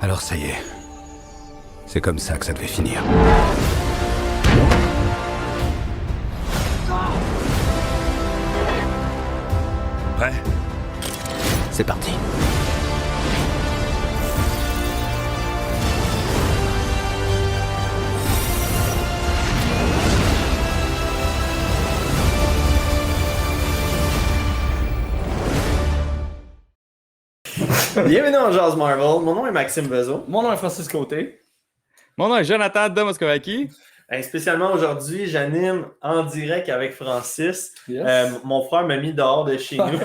Alors ça y est. C'est comme ça que ça devait finir. Prêt ? C'est parti. Bienvenue en Jazz Marvel. Mon nom est Maxime Bezo. Mon nom est Francis Côté. Mon nom est Jonathan Domoskovaki. Spécialement aujourd'hui, j'anime en direct avec Francis. Yes. Mon frère m'a mis dehors de chez nous.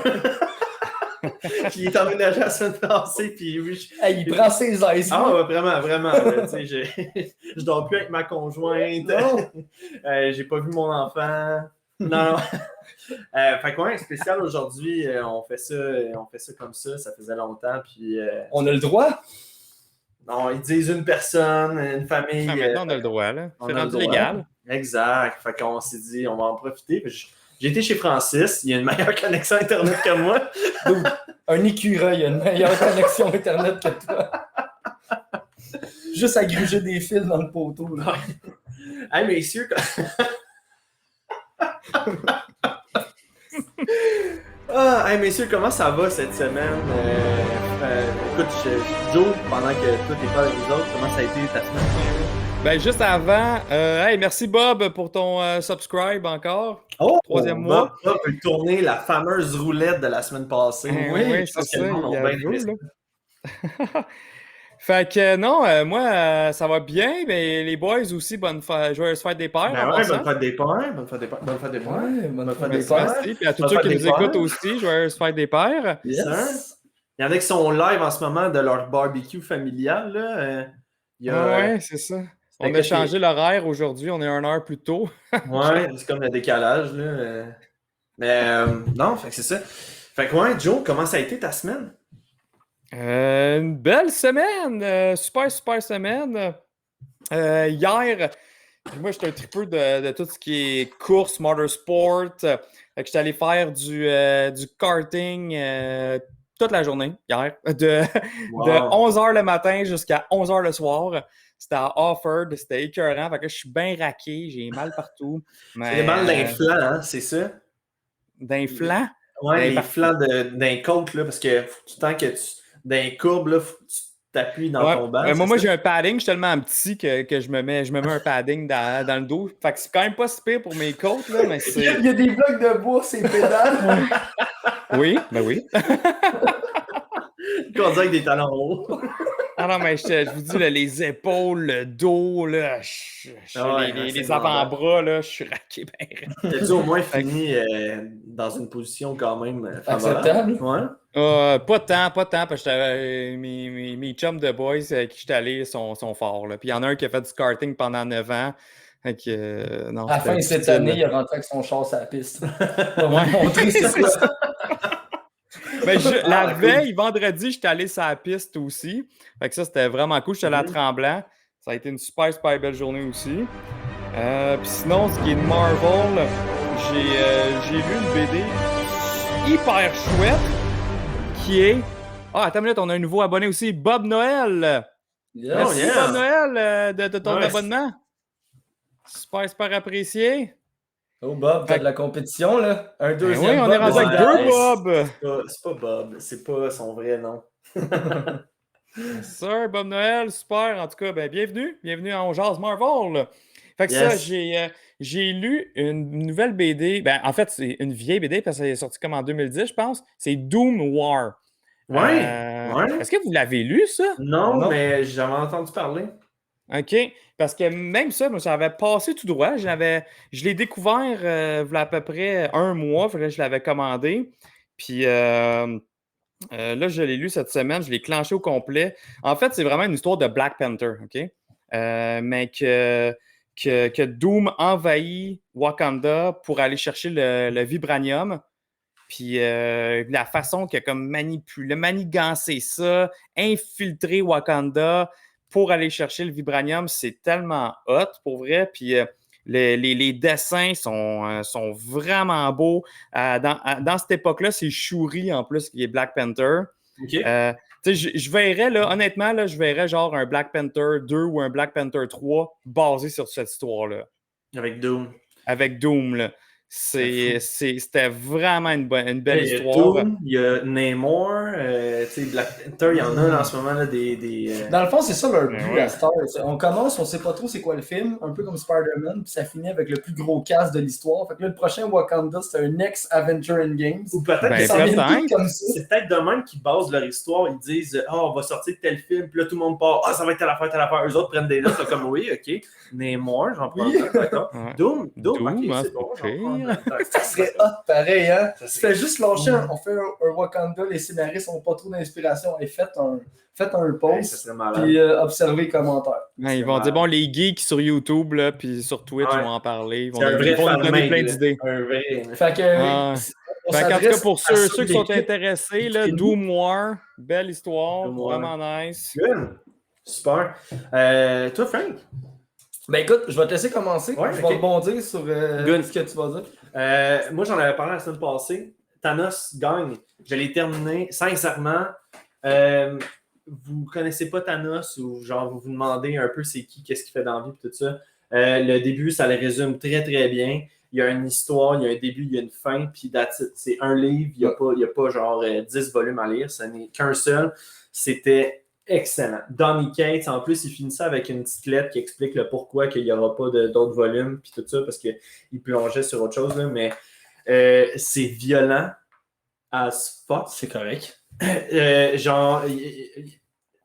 Puis il est emménagé la semaine passée. Puis oui, Hey, il prend ses aises. Ah ouais, vraiment, vraiment. Là, je dors plus avec ma conjointe. J'ai pas vu mon enfant. Non. Fait que ouais, spécial aujourd'hui, on fait ça comme ça faisait longtemps. Puis, On a le droit? non, ils disent une personne, une famille. Maintenant, on a le droit, là. on C'est a le rendu droit. légal. Exact. Fait qu'on s'est dit, on va en profiter. Puis j'ai été chez Francis, il a une meilleure connexion Internet que moi. Un écureuil a une meilleure connexion Internet que toi. Juste à gruger des fils dans le poteau. Là. Hey, messieurs, hey, messieurs, comment ça va cette semaine? Écoute, Joe, pendant que toi t'es pas avec nous autres, comment ça a été ta semaine? Ben, juste avant, hey, merci Bob pour ton subscribe encore. Oh! Troisième mois. Bob peut tourner la fameuse roulette de la semaine passée. Oui, je c'est pense que ça. le monde Il a a bien aimé vu, ça. là. Fait que non, moi, ça va bien, mais les boys aussi, joyeuse fête des pères. Ben en ouais, passant. bonne fête des pères. Bonne fête des pères. Bonne fête des pères. Ouais, bonne fête des Merci, pères. merci. Puis à tous Bonne ceux fête qui des nous pères. écoutent aussi, joyeuse fête des pères. Yes. Il y en a qui sont live en ce moment de leur barbecue familial. Là. Il y a, Ouais, c'est ça. On a changé l'horaire aujourd'hui, on est 1 heure plus tôt. Ouais, c'est comme le décalage. Là. Mais non, fait que c'est ça. Fait que ouais, Joe, comment ça a été ta semaine? Une belle semaine! Super semaine! Hier, moi, j'étais un tripeux de tout ce qui est course, motorsport. Fait que j'étais allé faire du karting toute la journée, hier. De 11h le matin jusqu'à 11h le soir. C'était à Offord, c'était écœurant. Fait que je suis bien raqué, j'ai mal partout. C'est des balles d'un flanc, hein, c'est ça? D'un flanc? Ouais, les partout. flancs d'un côte, là, parce que tant que d'un courbe, là, faut que tu t'appuies dans ton banc. Moi, j'ai un padding, je suis tellement petit que je me mets un padding dans le dos. Fait que c'est quand même pas si pire pour mes côtes, là, mais c'est... Il y a des blocs de bois, ces pédales. Oui, ben oui. On dirait avec des talons hauts. Ah non, mais je vous dis, là, les épaules, le dos, là, les avant-bras, là, je suis raqué bien. T'as-tu au moins fini dans une position quand même favorable? Acceptable. Ouais. Pas tant, parce que mes chums de boys avec qui j'étais allé sont forts. Là. Puis il y en a un qui a fait du karting pendant 9 ans. Fait que, non, À la fin de cette année, il est rentré avec son char sur la piste. On va vous montrer c'est quoi. Mais la veille, vendredi, j'étais allé sur la piste aussi. Fait que ça, c'était vraiment cool. J'étais allé à Tremblant. Ça a été une super belle journée aussi. Puis sinon, ce qui est de Marvel, j'ai lu une BD hyper chouette qui est... Ah, attends une minute, on a un nouveau abonné aussi, Bob Noël. Merci Bob Noël de ton abonnement. Super apprécié. Oh Bob, t'as de la compétition, là. Un deuxième oui, on Bob, est rendu avec deux Bob. C'est pas Bob, c'est pas son vrai nom. Sir, Bob Noël, super. En tout cas, ben, bienvenue en Jazz Marvel. Fait que ça, j'ai lu une nouvelle BD. Ben, en fait, c'est une vieille BD parce qu'elle est sortie comme en 2010, je pense. C'est Doom War. Ouais. Est-ce que vous l'avez lu, ça? Non, mais j'avais entendu parler. OK. Parce que même ça, moi, ça avait passé tout droit. Je l'ai découvert il y a à peu près 1 mois. Fait que je l'avais commandé. Puis là, je l'ai lu cette semaine. Je l'ai clenché au complet. En fait, c'est vraiment une histoire de Black Panther, OK? Mais que Doom envahit Wakanda pour aller chercher le vibranium. Puis la façon qu'il a comme manigancé ça, infiltrer Wakanda pour aller chercher le vibranium, c'est tellement hot, pour vrai. Puis les dessins sont vraiment beaux. Dans cette époque-là, c'est Shuri, en plus, qui est Black Panther. Okay. Tu sais, je verrais, là, honnêtement, là, je verrais genre un Black Panther 2 ou un Black Panther 3 basé sur cette histoire-là. Avec Doom. Avec Doom, là. C'était vraiment une belle Il y a histoire. Doom, il y a Namor, tu sais, Black Panther, il y en a là, en ce moment là, des Dans le fond, c'est ça leur but ouais. à Star. On commence, on sait pas trop c'est quoi le film, un peu comme Spider-Man, puis ça finit avec le plus gros cast de l'histoire. Fait que là, le prochain Wakanda, c'est un ex-Avenger Endgame. Ou peut-être Ben, que Ça vient peut-être. tout comme ça. c'est peut-être de même qu'ils basent leur histoire. Ils disent on va sortir tel film, puis là tout le monde part. Ça va être telle affaire. Eux autres prennent des notes, comme oui, ok. Namor, j'en prends Oui. un, d'accord. Ouais. Doom, Doom, ok, hein, c'est c'est bon. pas j'en prends pire. un. Ça serait hot pareil, hein? Ça Tu serait- fais juste lâcher on fait un Wakanda, les scénaristes n'ont pas trop d'inspiration. Et faites un Ouais, pause, ça serait malade. puis observez les commentaires. Ouais, ils vont dire, bon, les geeks sur YouTube, là, puis sur Twitch, Ouais. vont en parler. Ils vont, C'est un vrai ils vont nous donner fan-made, plein là. d'idées. Un vrai. Fait que, Ah. on Fait qu'en tout cas, s'adresse pour à ceux qui sont l'équipe. intéressés, là, Écrivez-nous. Doom War, belle histoire, Doom War. vraiment nice. Good. Super. Toi, Frank? Ben écoute, je vais te laisser commencer. Ouais, je ok. vais rebondir sur Good. ce que tu vas dire. Moi, j'en avais parlé la semaine passée. Thanos gagne. Je l'ai terminé. Sincèrement, vous connaissez pas Thanos ou genre vous vous demandez un peu c'est qui, qu'est-ce qu'il fait dans la vie et tout ça. Le début, ça le résume très très bien. Il y a une histoire, il y a un début, il y a une fin, puis c'est un livre, il n'y a pas genre 10 volumes à lire, ce n'est qu'un seul. C'était excellent. Donny Cates, en plus, il finit ça avec une petite lettre qui explique le pourquoi qu'il n'y aura pas d'autres volumes, puis tout ça, parce qu'il plongeait sur autre chose, là, mais c'est violent as fuck. C'est correct. Genre,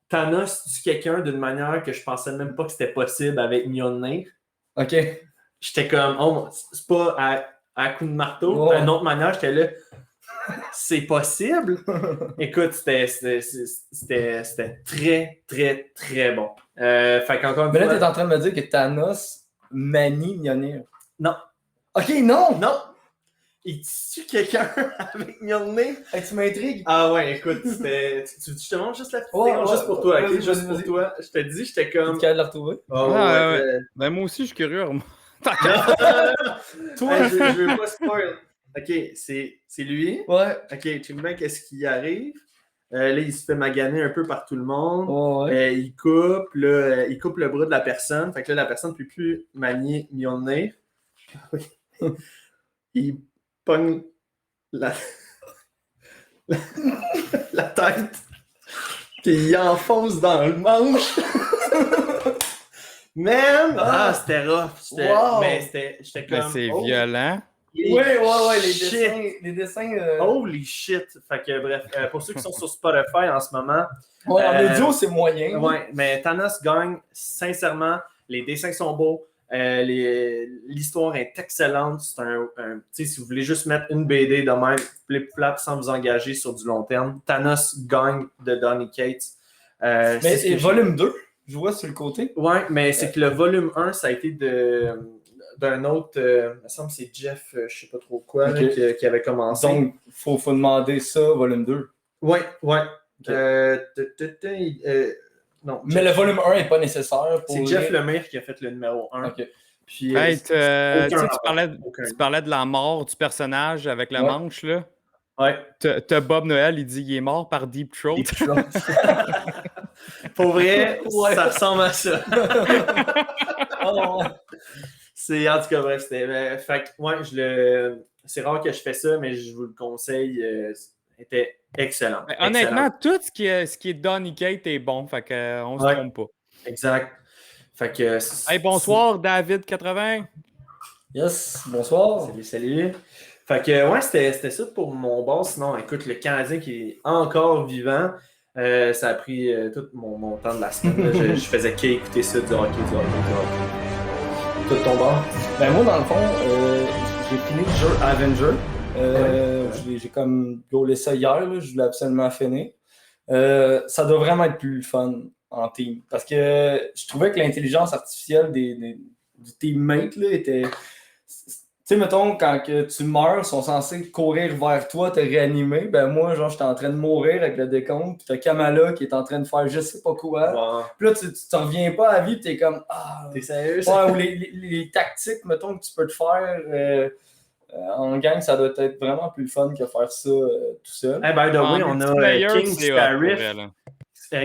Thanos tue quelqu'un d'une manière que je pensais même pas que c'était possible avec Mjolnir. OK. J'étais comme, oh, c'est pas à coup de marteau. Ouais. D'une autre manière, j'étais là, c'est possible. Écoute, c'était très, très, très bon. Fait qu'encore une Mais là, fois. tu es en train de me dire que Thanos manie Mjolnir. Non. OK, non! Non! Il tue quelqu'un avec Mjolnir. Hey, tu m'intrigues. Ah ouais, écoute, c'était. Je te montre juste la petite Ouais, séquence, ouais, juste pour toi, ok? vas-y, Juste vas-y, pour vas-y. toi. Je te dis, j'étais Tu es comme. capable de la retrouver? Oh, Ah, ouais, ouais. Ben, moi aussi, je suis curieux. Non, Toi? hey, je veux pas spoil. Ok, c'est lui. Ouais. Ok, check bien qu'est-ce qui arrive. Là, il se fait maganer un peu par tout le monde. Ouais. Il coupe le bras de la personne. Fait que là, la personne ne peut plus manier Mjolnir. Il pogne la tête. Puis il enfonce dans le manche. Man! Ah, c'était rough. Wow. Mais j'étais Ben, comme. c'est oh, violent. Ouais, shit. les dessins. Holy shit! Fait que bref, pour ceux qui sont sur Spotify en ce moment, Ouais, en audio, c'est moyen. ouais, mais Thanos gagne, sincèrement, les dessins sont beaux, l'histoire est excellente. C'est tu sais, si vous voulez juste mettre une BD de même, flip-flap, sans vous engager sur du long terme, Thanos gagne de Donny Cates. Mais c'est ce c'est que volume 2, je vois sur le côté. Ouais, mais c'est que le volume 1, ça a été d'un autre, il me semble que c'est Jeff, je sais pas trop quoi, là, Ok. qui avait commencé. Donc, faut demander ça, volume 2. Ouais. Ok. Non. Mais le volume 1 n'est pas nécessaire pour. C'est Jeff Lemire qui a fait le numéro 1. Ok. Puis, Hey, tu sais, tu rapport. parlais de la mort du personnage avec le Ouais. manche, là. Ouais. T'as Bob Noël, il dit qu'il est mort par Deep Throat. Deep Throat. Pour vrai, Ouais. ça ressemble à ça. Oh, C'est, en tout cas, bref, c'était. Fait que, ouais, c'est rare que je fais ça, mais je vous le conseille. C'était excellent. Ben, honnêtement, tout ce qui est Donny Cates est bon, fait que, on se Ouais. trompe pas. Exact. Fait que. Hey, bonsoir, David80. yes, bonsoir. Salut. Fait que, ouais, c'était ça pour mon boss. Sinon, écoute, le Canadien qui est encore vivant, ça a pris tout mon temps de la semaine. Là. Je faisais qu'écouter ça, du hockey. Tout ton bord. Ben moi, dans le fond, j'ai fini le jeu Avenger. J'ai comme goalé ça hier, là, je voulais absolument finir. Ça doit vraiment être plus fun en team. Parce que je trouvais que l'intelligence artificielle du teammate là, était. Tu sais, mettons, quand que tu meurs, ils sont censés courir vers toi, te réanimer. Ben moi, genre, j'étais en train de mourir avec le décompte, puis t'as Kamala qui est en train de faire je sais pas quoi. Wow. Puis là, tu t'en reviens pas à la vie, puis t'es comme ah. T'es sérieux? Ouais, ou les tactiques, mettons, que tu peux te faire en gang, ça doit être vraiment plus fun que faire ça tout seul. Hey, by the way, En on a multiplayer, King c'est hot, pour Starriff. vrai, là.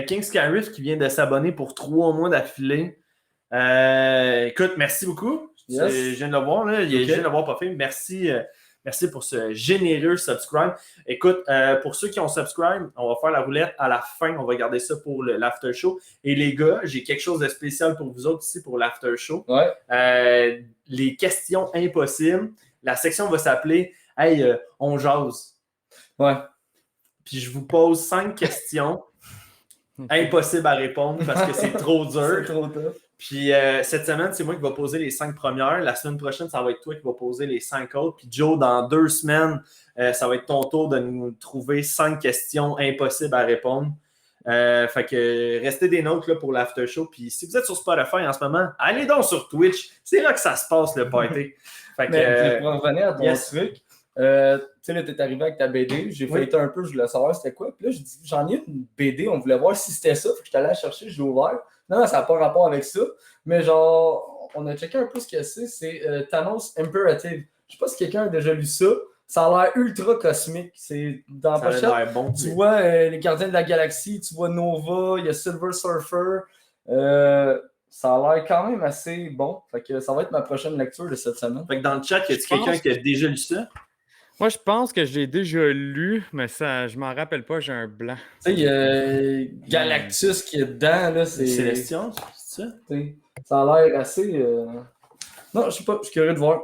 King Scarif qui vient de s'abonner pour 3 mois d'affilée. Écoute, merci beaucoup. Yes. Je viens de le voir, là. Je viens de le voir pas fait. Merci pour ce généreux subscribe. Écoute, pour ceux qui ont subscribe, on va faire la roulette à la fin. On va garder ça pour l'after show. Et les gars, j'ai quelque chose de spécial pour vous autres ici pour l'after show. Ouais. Les questions impossibles. La section va s'appeler « Hey, on jase ». Ouais. Puis je vous pose 5 questions impossibles à répondre parce que c'est trop dur. C'est trop tough. Puis cette semaine, c'est moi qui va poser les 5 premières. La semaine prochaine, ça va être toi qui va poser les 5 autres. Puis Joe, dans 2 semaines, ça va être ton tour de nous trouver 5 questions impossibles à répondre. Fait que restez des notes là, pour l'after show. Puis si vous êtes sur Spotify en ce moment, allez donc sur Twitch. C'est là que ça se passe, le party. Fait que, pour en revenir à ton truc, tu sais, là, t'es arrivé avec ta BD. J'ai feuilleté un peu, je voulais savoir c'était quoi. Puis là, j'ai dit, j'en ai une BD, on voulait voir si c'était ça. Fait que j'étais allé la chercher, je l'ai ouvert. Non, ça n'a pas rapport avec ça. Mais genre, on a checké un peu ce que c'est. C'est Thanos Imperative. Je sais pas si quelqu'un a déjà lu ça. Ça a l'air ultra cosmique. C'est dans la pochette. bon, tu vois les Gardiens de la Galaxie, tu vois Nova, il y a Silver Surfer. Ça a l'air quand même assez bon. Fait que ça va être ma prochaine lecture de cette semaine. Fait que dans le chat, y a-t-il quelqu'un qui a déjà lu ça? Moi, je pense que je l'ai déjà lu, mais ça, je m'en rappelle pas, j'ai un blanc. Tu sais, il y a Galactus qui est dedans. Là, c'est Célestion, c'est ça? Ça a l'air assez... Non, je sais pas, je suis curieux de voir.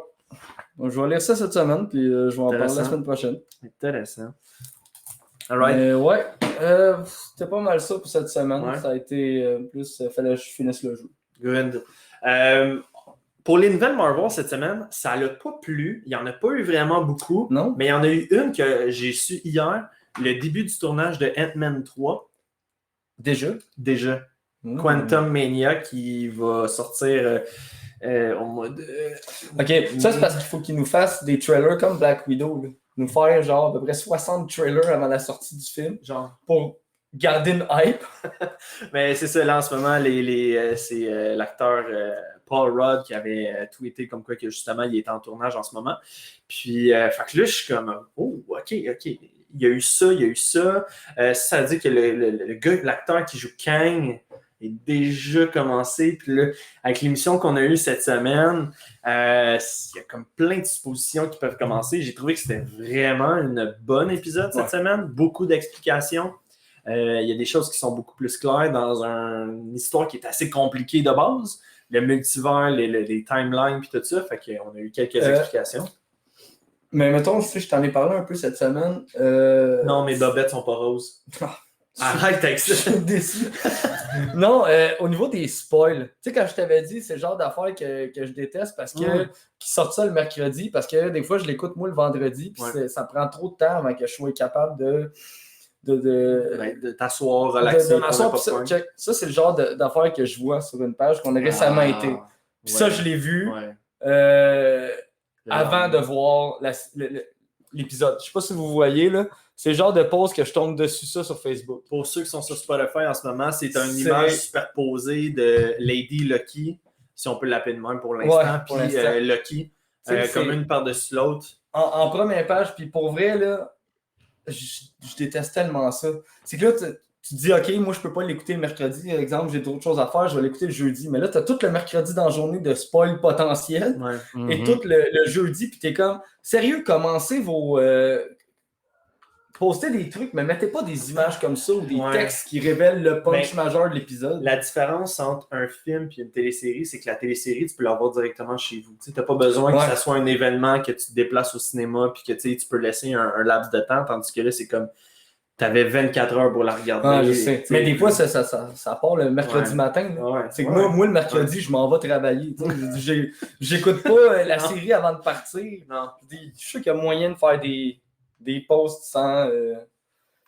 Donc, je vais lire ça cette semaine, puis je vais en parler la semaine prochaine. Intéressant. All right. Ouais, c'était pas mal ça pour cette semaine. Ouais. Ça a été plus... fallait que je finisse le jeu. Good. Pour les nouvelles Marvel cette semaine, ça l'a pas plu. Il n'y en a pas eu vraiment beaucoup. Non. Mais il y en a eu une que j'ai su hier, le début du tournage de Ant-Man 3. Déjà. Quantum Mania qui va sortir au mois de... OK, ça c'est parce qu'il faut qu'ils nous fassent des trailers comme Black Widow. Là. Nous faire genre à peu près 60 trailers avant la sortie du film. Genre. Pour garder une hype. Mais c'est ça, là en ce moment, c'est l'acteur Paul Rudd qui avait tweeté comme quoi que justement il était en tournage en ce moment. Puis, fait que là, je suis comme, oh, OK. Il y a eu ça. Ça veut dire que le gars, l'acteur qui joue Kang est déjà commencé. Puis là, avec l'émission qu'on a eue cette semaine, il y a comme plein de dispositions qui peuvent commencer. J'ai trouvé que c'était vraiment une bonne épisode cette semaine. Beaucoup d'explications. Il y a des choses qui sont beaucoup plus claires dans une histoire qui est assez compliquée de base. Le multivers, les timelines, puis tout ça. Fait qu'on a eu quelques explications. Mais mettons, je t'en ai parlé un peu cette semaine. Non, mes bobettes sont pas roses. Arrête avec ça. Je suis déçu. Non, au niveau des spoils, tu sais, quand je t'avais dit, c'est le genre d'affaires que je déteste parce que qu'ils sortent ça le mercredi, parce que des fois, je l'écoute moi le vendredi, puis ça prend trop de temps avant que je sois capable de t'asseoir, relaxer. Ça, c'est le genre d'affaires que je vois sur une page qu'on a récemment été. Puis ça, je l'ai vu avant de voir l'épisode. Je sais pas si vous voyez, là. C'est le genre de pause que je tombe dessus ça sur Facebook. Pour ceux qui sont sur Spotify en ce moment, c'est une image superposée de Lady Lucky, si on peut l'appeler de même pour l'instant, puis Lucky, comme une par-dessus l'autre. En première page, puis pour vrai, là, je déteste tellement ça. C'est que là, tu te dis, OK, moi, je peux pas l'écouter le mercredi. Par exemple, j'ai d'autres choses à faire, je vais l'écouter le jeudi. Mais là, tu as tout le mercredi dans la journée de spoil potentiel. Et tout le jeudi, puis tu es comme, sérieux, commencez vos... postez des trucs, mais mettez pas des images comme ça ou des textes qui révèlent le punch majeur de l'épisode. La différence entre un film et une télésérie, c'est que la télésérie, tu peux l'avoir directement chez vous. Tu n'as pas besoin que ça soit un événement, que tu te déplaces au cinéma puis que tu peux laisser un laps de temps, tandis que là, c'est comme tu avais 24 heures pour la regarder. Je sais. Mais des fois, ça part le mercredi matin. C'est que moi, le mercredi, je m'en vais travailler. J'écoute pas la série avant de partir. Non. Je suis sûr qu'il y a moyen de faire des posts sans... Tu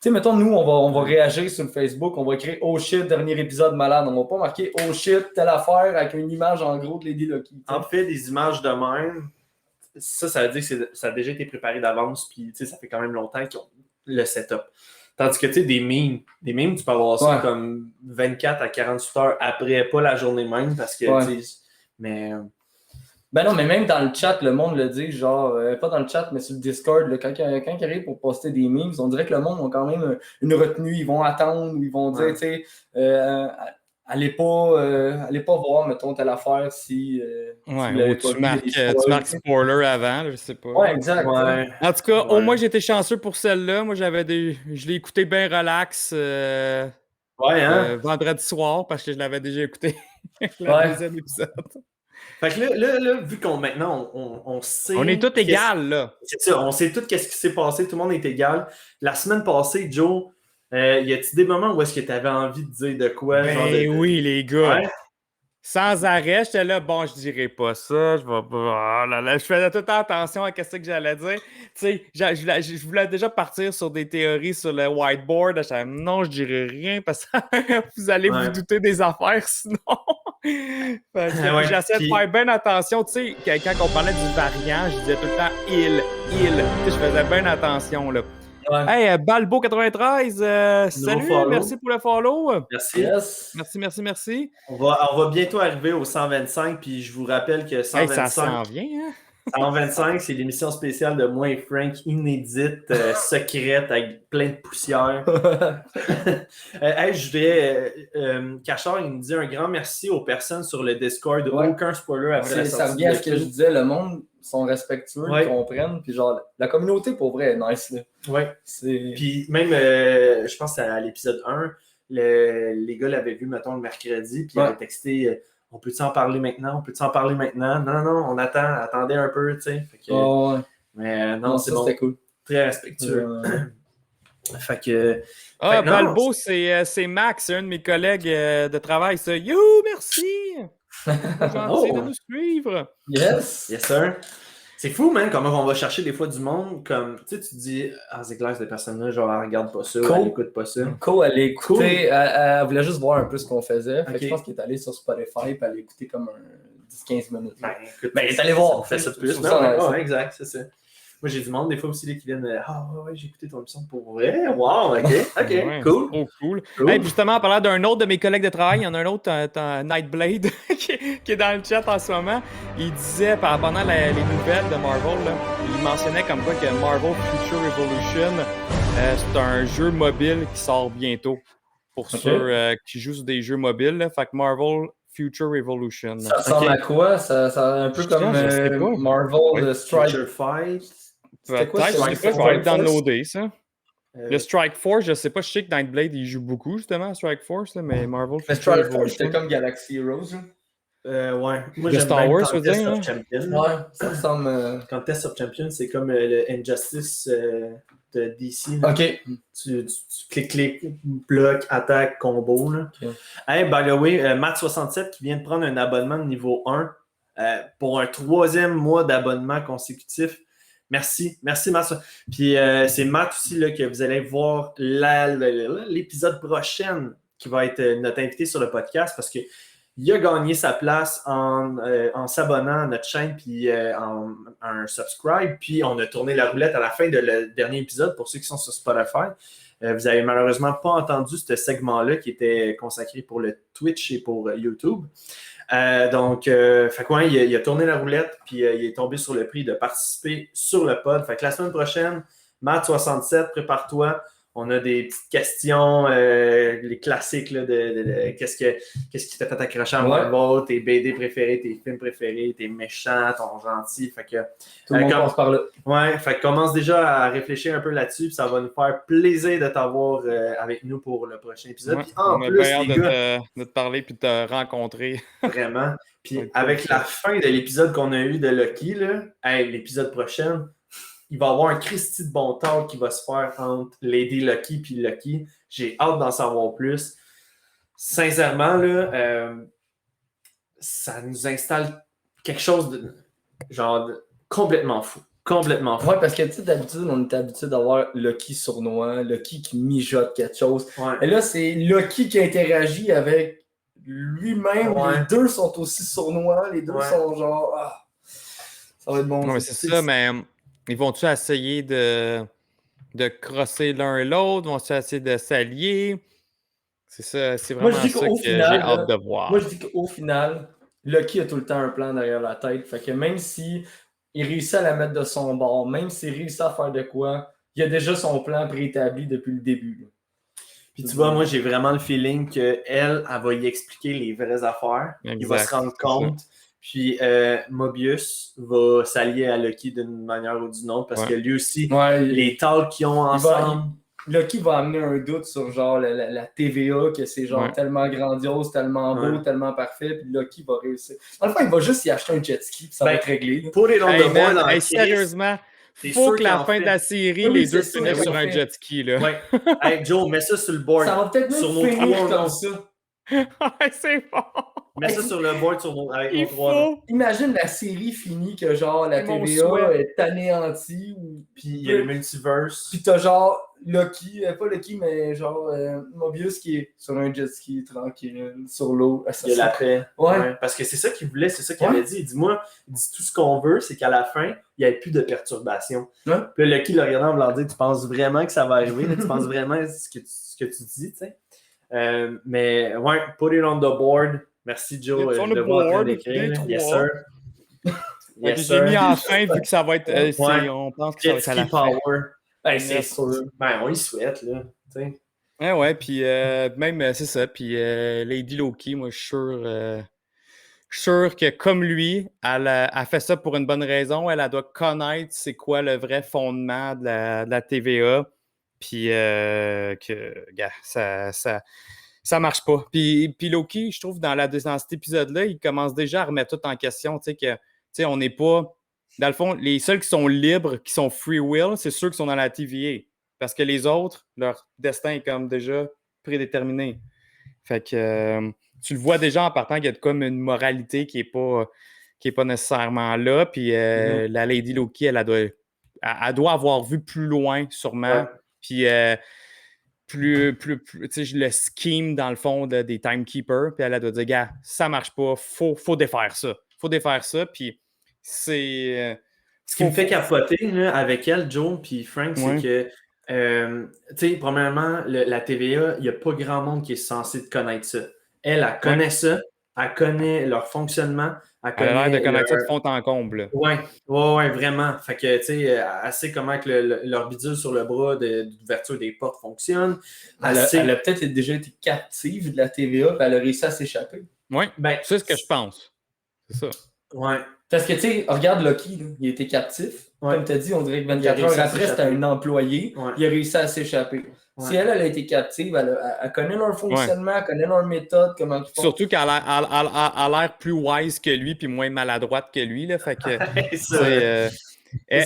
sais, mettons, nous, on va réagir sur le Facebook, on va écrire « Oh shit, dernier épisode malade ». On va pas marquer « Oh shit, telle affaire » avec une image en gros de Lady Lucky. En fait, des images de même, ça veut dire que ça a déjà été préparé d'avance, puis ça fait quand même longtemps qu'ils ont le setup. Tandis que, tu sais, des memes, tu peux avoir ça comme 24 à 48 heures après, pas la journée même, parce que, tu sais, mais Ben non, mais même dans le chat, le monde le dit, genre, pas dans le chat, mais sur le Discord, là, quand ils arrivent pour poster des memes, on dirait que le monde a quand même une retenue, ils vont attendre, ou ils vont dire, tu sais, allez pas voir, mettons, telle affaire si Ouais, ou tu marques spoiler avant, là, je sais pas. Ouais, exact. Ouais. En tout cas, au moins, j'étais chanceux pour celle-là. Moi, je l'ai écouté bien relax Ouais, hein? vendredi soir parce que je l'avais déjà écouté Ouais. deuxième épisode. Fait que là vu qu'on maintenant on sait. On est tous égales, là. C'est ça, on sait tout qu'est-ce qui s'est passé, tout le monde est égal. La semaine passée, Joe, y a-t-il des moments où est-ce que tu avais envie de dire de quoi? Ben oui, les gars. Ouais. Sans arrêt, j'étais là, bon, je dirais pas ça, je vais pas. Oh là là, je faisais tout le temps attention à ce que j'allais dire. Tu sais, je voulais déjà partir sur des théories sur le whiteboard. J'étais non, je dirais rien parce que vous allez vous douter des affaires sinon. J'essayais de faire bien attention. Tu sais, quand on parlait du variant, je disais tout le temps il. Tu sais, je faisais bien attention, là. Ouais. Hey, Balbo93, salut, merci pour le follow. Merci. Yes. Merci. On va bientôt arriver au 125, puis je vous rappelle que 125... Hey, ça s'en vient, hein? 125, c'est l'émission spéciale de moi et Frank, inédite, secrète, avec plein de poussière. Hey, je voudrais... Cachard, il nous dit un grand merci aux personnes sur le Discord. Ouais. Aucun spoiler après la sortie. Ça revient à ce que je disais, le monde sont respectueux, ils comprennent, puis genre, la communauté, pour vrai, est nice, là. Ouais. Puis même, je pense à l'épisode 1, les gars l'avaient vu, mettons, le mercredi, puis ils avaient texté... On peut-tu en parler maintenant? Non, on attendez un peu, tu sais. Mais non, c'est bon. C'était cool. Très respectueux. Fait que... Balbo, c'est Max, un de mes collègues de travail. Ça. Youhou, merci! Gentil de nous suivre. Yes! Yes, sir. C'est fou, man, comment on va chercher des fois du monde, comme, tu sais, tu dis, c'est clair, cette personne-là, genre, elle regarde pas ça, elle écoute pas ça. Elle écoutait, elle voulait juste voir un peu ce qu'on faisait. Fait que je pense qu'elle est allée sur Spotify et elle a écouté comme 10-15 minutes. Elle est allée voir. On fait ça de plus. Exact, c'est ça. Moi, j'ai du monde, des fois aussi, qui viennent, j'ai écouté ton émission pour vrai. Wow, ok, cool. Oh, cool. Hey, justement, en parlant d'un autre de mes collègues de travail, il y en a un autre, Nightblade, qui est dans le chat en ce moment. Il disait, pendant les nouvelles de Marvel, là, il mentionnait comme quoi que Marvel Future Revolution, c'est un jeu mobile qui sort bientôt pour ceux qui jouent sur des jeux mobiles. Là. Fait que Marvel Future Revolution. Ça ressemble à quoi? Ça un peu comme Marvel Strike Fight. Peut-être, je sais pas, je vais aller downloader ça. Le Strike Force, je sais pas, je sais que Nightblade, il joue beaucoup justement à Strike Force, là, mais Marvel Future Strike Force, c'était comme Galaxy Heroes. Ouais. Moi, de Star Wars, je veux dire. Ouais, ça ressemble. Contest of Champions, c'est comme le Injustice de DC. Là. Ok. Tu cliques, bloc, attaque, combo. Là. Okay. Hey, by the way, Matt67 qui vient de prendre un abonnement de niveau 1 pour un 3e mois d'abonnement consécutif. Merci Matt. Puis c'est Matt aussi là, que vous allez voir l'épisode prochain qui va être notre invité sur le podcast parce qu'il a gagné sa place en s'abonnant à notre chaîne puis en un subscribe. Puis on a tourné la roulette à la fin de le dernier épisode pour ceux qui sont sur Spotify. Vous avez malheureusement pas entendu ce segment-là qui était consacré pour le Twitch et pour YouTube. Fait quoi, il a tourné la roulette puis il est tombé sur le prix de participer sur le pod. Fait que la semaine prochaine, Matt67, prépare-toi. On a des petites questions, les classiques là, de qu'est-ce qui t'a fait accrocher à Marvel, tes BD préférés, tes films préférés, tes méchants, ton gentil. Fait que, tout le monde passe par là. Ouais, fait que commence déjà à réfléchir un peu là-dessus, puis ça va nous faire plaisir de t'avoir avec nous pour le prochain épisode. Puis en plus, les gars, de te parler puis de te rencontrer. Vraiment. Puis avec la fin de l'épisode qu'on a eu de Lucky, là, l'épisode prochain, il va y avoir un Christy de bon talk qui va se faire entre Lady Lucky et Lucky. J'ai hâte d'en savoir plus. Sincèrement, là, ça nous installe quelque chose de genre complètement fou. Complètement fou. Ouais, parce que tu sais, d'habitude, on est habitué d'avoir Lucky sournois, Lucky qui mijote quelque chose. Ouais. Et là, c'est Lucky qui interagit avec lui-même. Ouais. Les deux sont aussi sournois. Les deux sont genre... ça va être bon. Ouais, c'est ça, mais... Ils vont-tu essayer de crosser l'un et l'autre? Vont-tu essayer de s'allier? C'est ça, c'est vraiment ça que j'ai hâte de voir. Moi, je dis qu'au final, Lucky a tout le temps un plan derrière la tête. Fait que même si il réussit à la mettre de son bord, même s'il réussit à faire de quoi, il a déjà son plan préétabli depuis le début. Là. Puis tu vois, moi, j'ai vraiment le feeling qu'elle, elle va y expliquer les vraies affaires. Exact, il va se rendre compte. Puis Mobius va s'allier à Lucky d'une manière ou d'une autre parce que lui aussi, les talks qu'ils ont ensemble. Lucky va amener un doute sur genre la TVA, que c'est genre tellement grandiose, tellement beau, tellement parfait, puis Lucky va réussir. Dans le fond, il va juste y acheter un jet ski, puis ça va être réglé. Pour les longs de bois, sérieusement, il faut que la fin de la série, les deux finissent sur un jet ski. Là. Ouais. Hey, Joe, mets ça sur le board. Ça va peut-être sur même finir comme ça. C'est bon. Mets ça sur le board avec il nos trois. Imagine la série finie que genre la TVA est anéantie. Puis il y a le multiverse. Puis t'as genre Lucky, pas Lucky, mais genre Mobius qui est sur un jet ski tranquille, sur l'eau. Il y a la paix. Ouais. Parce que c'est ça qu'il voulait, c'est ça qu'il avait dit. Il dit, moi, tout ce qu'on veut, c'est qu'à la fin, il n'y ait plus de perturbation. Ouais. Puis Lucky le regardant en voulant dire, tu penses vraiment que ça va arriver? Tu penses vraiment ce que tu dis, tu sais? Mais ouais, put it on the board. Merci Joe. It's on the board. Yes sir. J'ai mis en fin vu que ça va être. On pense que ça va être à la fin. Power. Ben, c'est sûr. Ben, on y souhaite, là. T'sais. Ouais, puis même, c'est ça. Puis Lady Loki, moi, je suis sûr que comme lui, elle a fait ça pour une bonne raison. Elle doit connaître c'est quoi le vrai fondement de la TVA. Puis ça marche pas. Puis Loki, je trouve, dans cet épisode-là, il commence déjà à remettre tout en question. Tu sais, on n'est pas... Dans le fond, les seuls qui sont libres, qui sont free will, c'est ceux qui sont dans la TVA. Parce que les autres, leur destin est comme déjà prédéterminé. Fait que tu le vois déjà en partant qu'il y a comme une moralité qui est pas nécessairement là. Puis la Lady Loki, elle doit avoir vu plus loin, sûrement. Ouais. Puis plus le scheme, dans le fond, des timekeepers. Puis elle doit dire, gars, ça marche pas, faut défaire ça. Faut défaire ça. Puis c'est... Ce qui me fait capoter là, avec elle, Joe puis Frank, c'est que, tu sais, premièrement, la TVA, il n'y a pas grand monde qui est censé connaître ça. Elle connaît ça, elle connaît leur fonctionnement. Elle a l'air de connaître ça de fond en comble. Oui, vraiment. Fait que, tu sais, elle sait comment que leur bidule sur le bras d'ouverture des portes fonctionne. Elle a peut-être déjà été captive de la TVA, puis elle a réussi à s'échapper. Oui, c'est ce que je pense. C'est ça. Ouais. Parce que, tu sais, regarde Lucky, là, il était captif. Comme tu as dit, on dirait que 24 heures après, c'était un employé. Ouais. Il a réussi à s'échapper. Ouais. Si elle a été captive, elle connaît leur fonctionnement, elle connaît leur méthode, comment ils font. Surtout qu'elle a l'air plus wise que lui puis moins maladroite que lui. Là, fait que, elle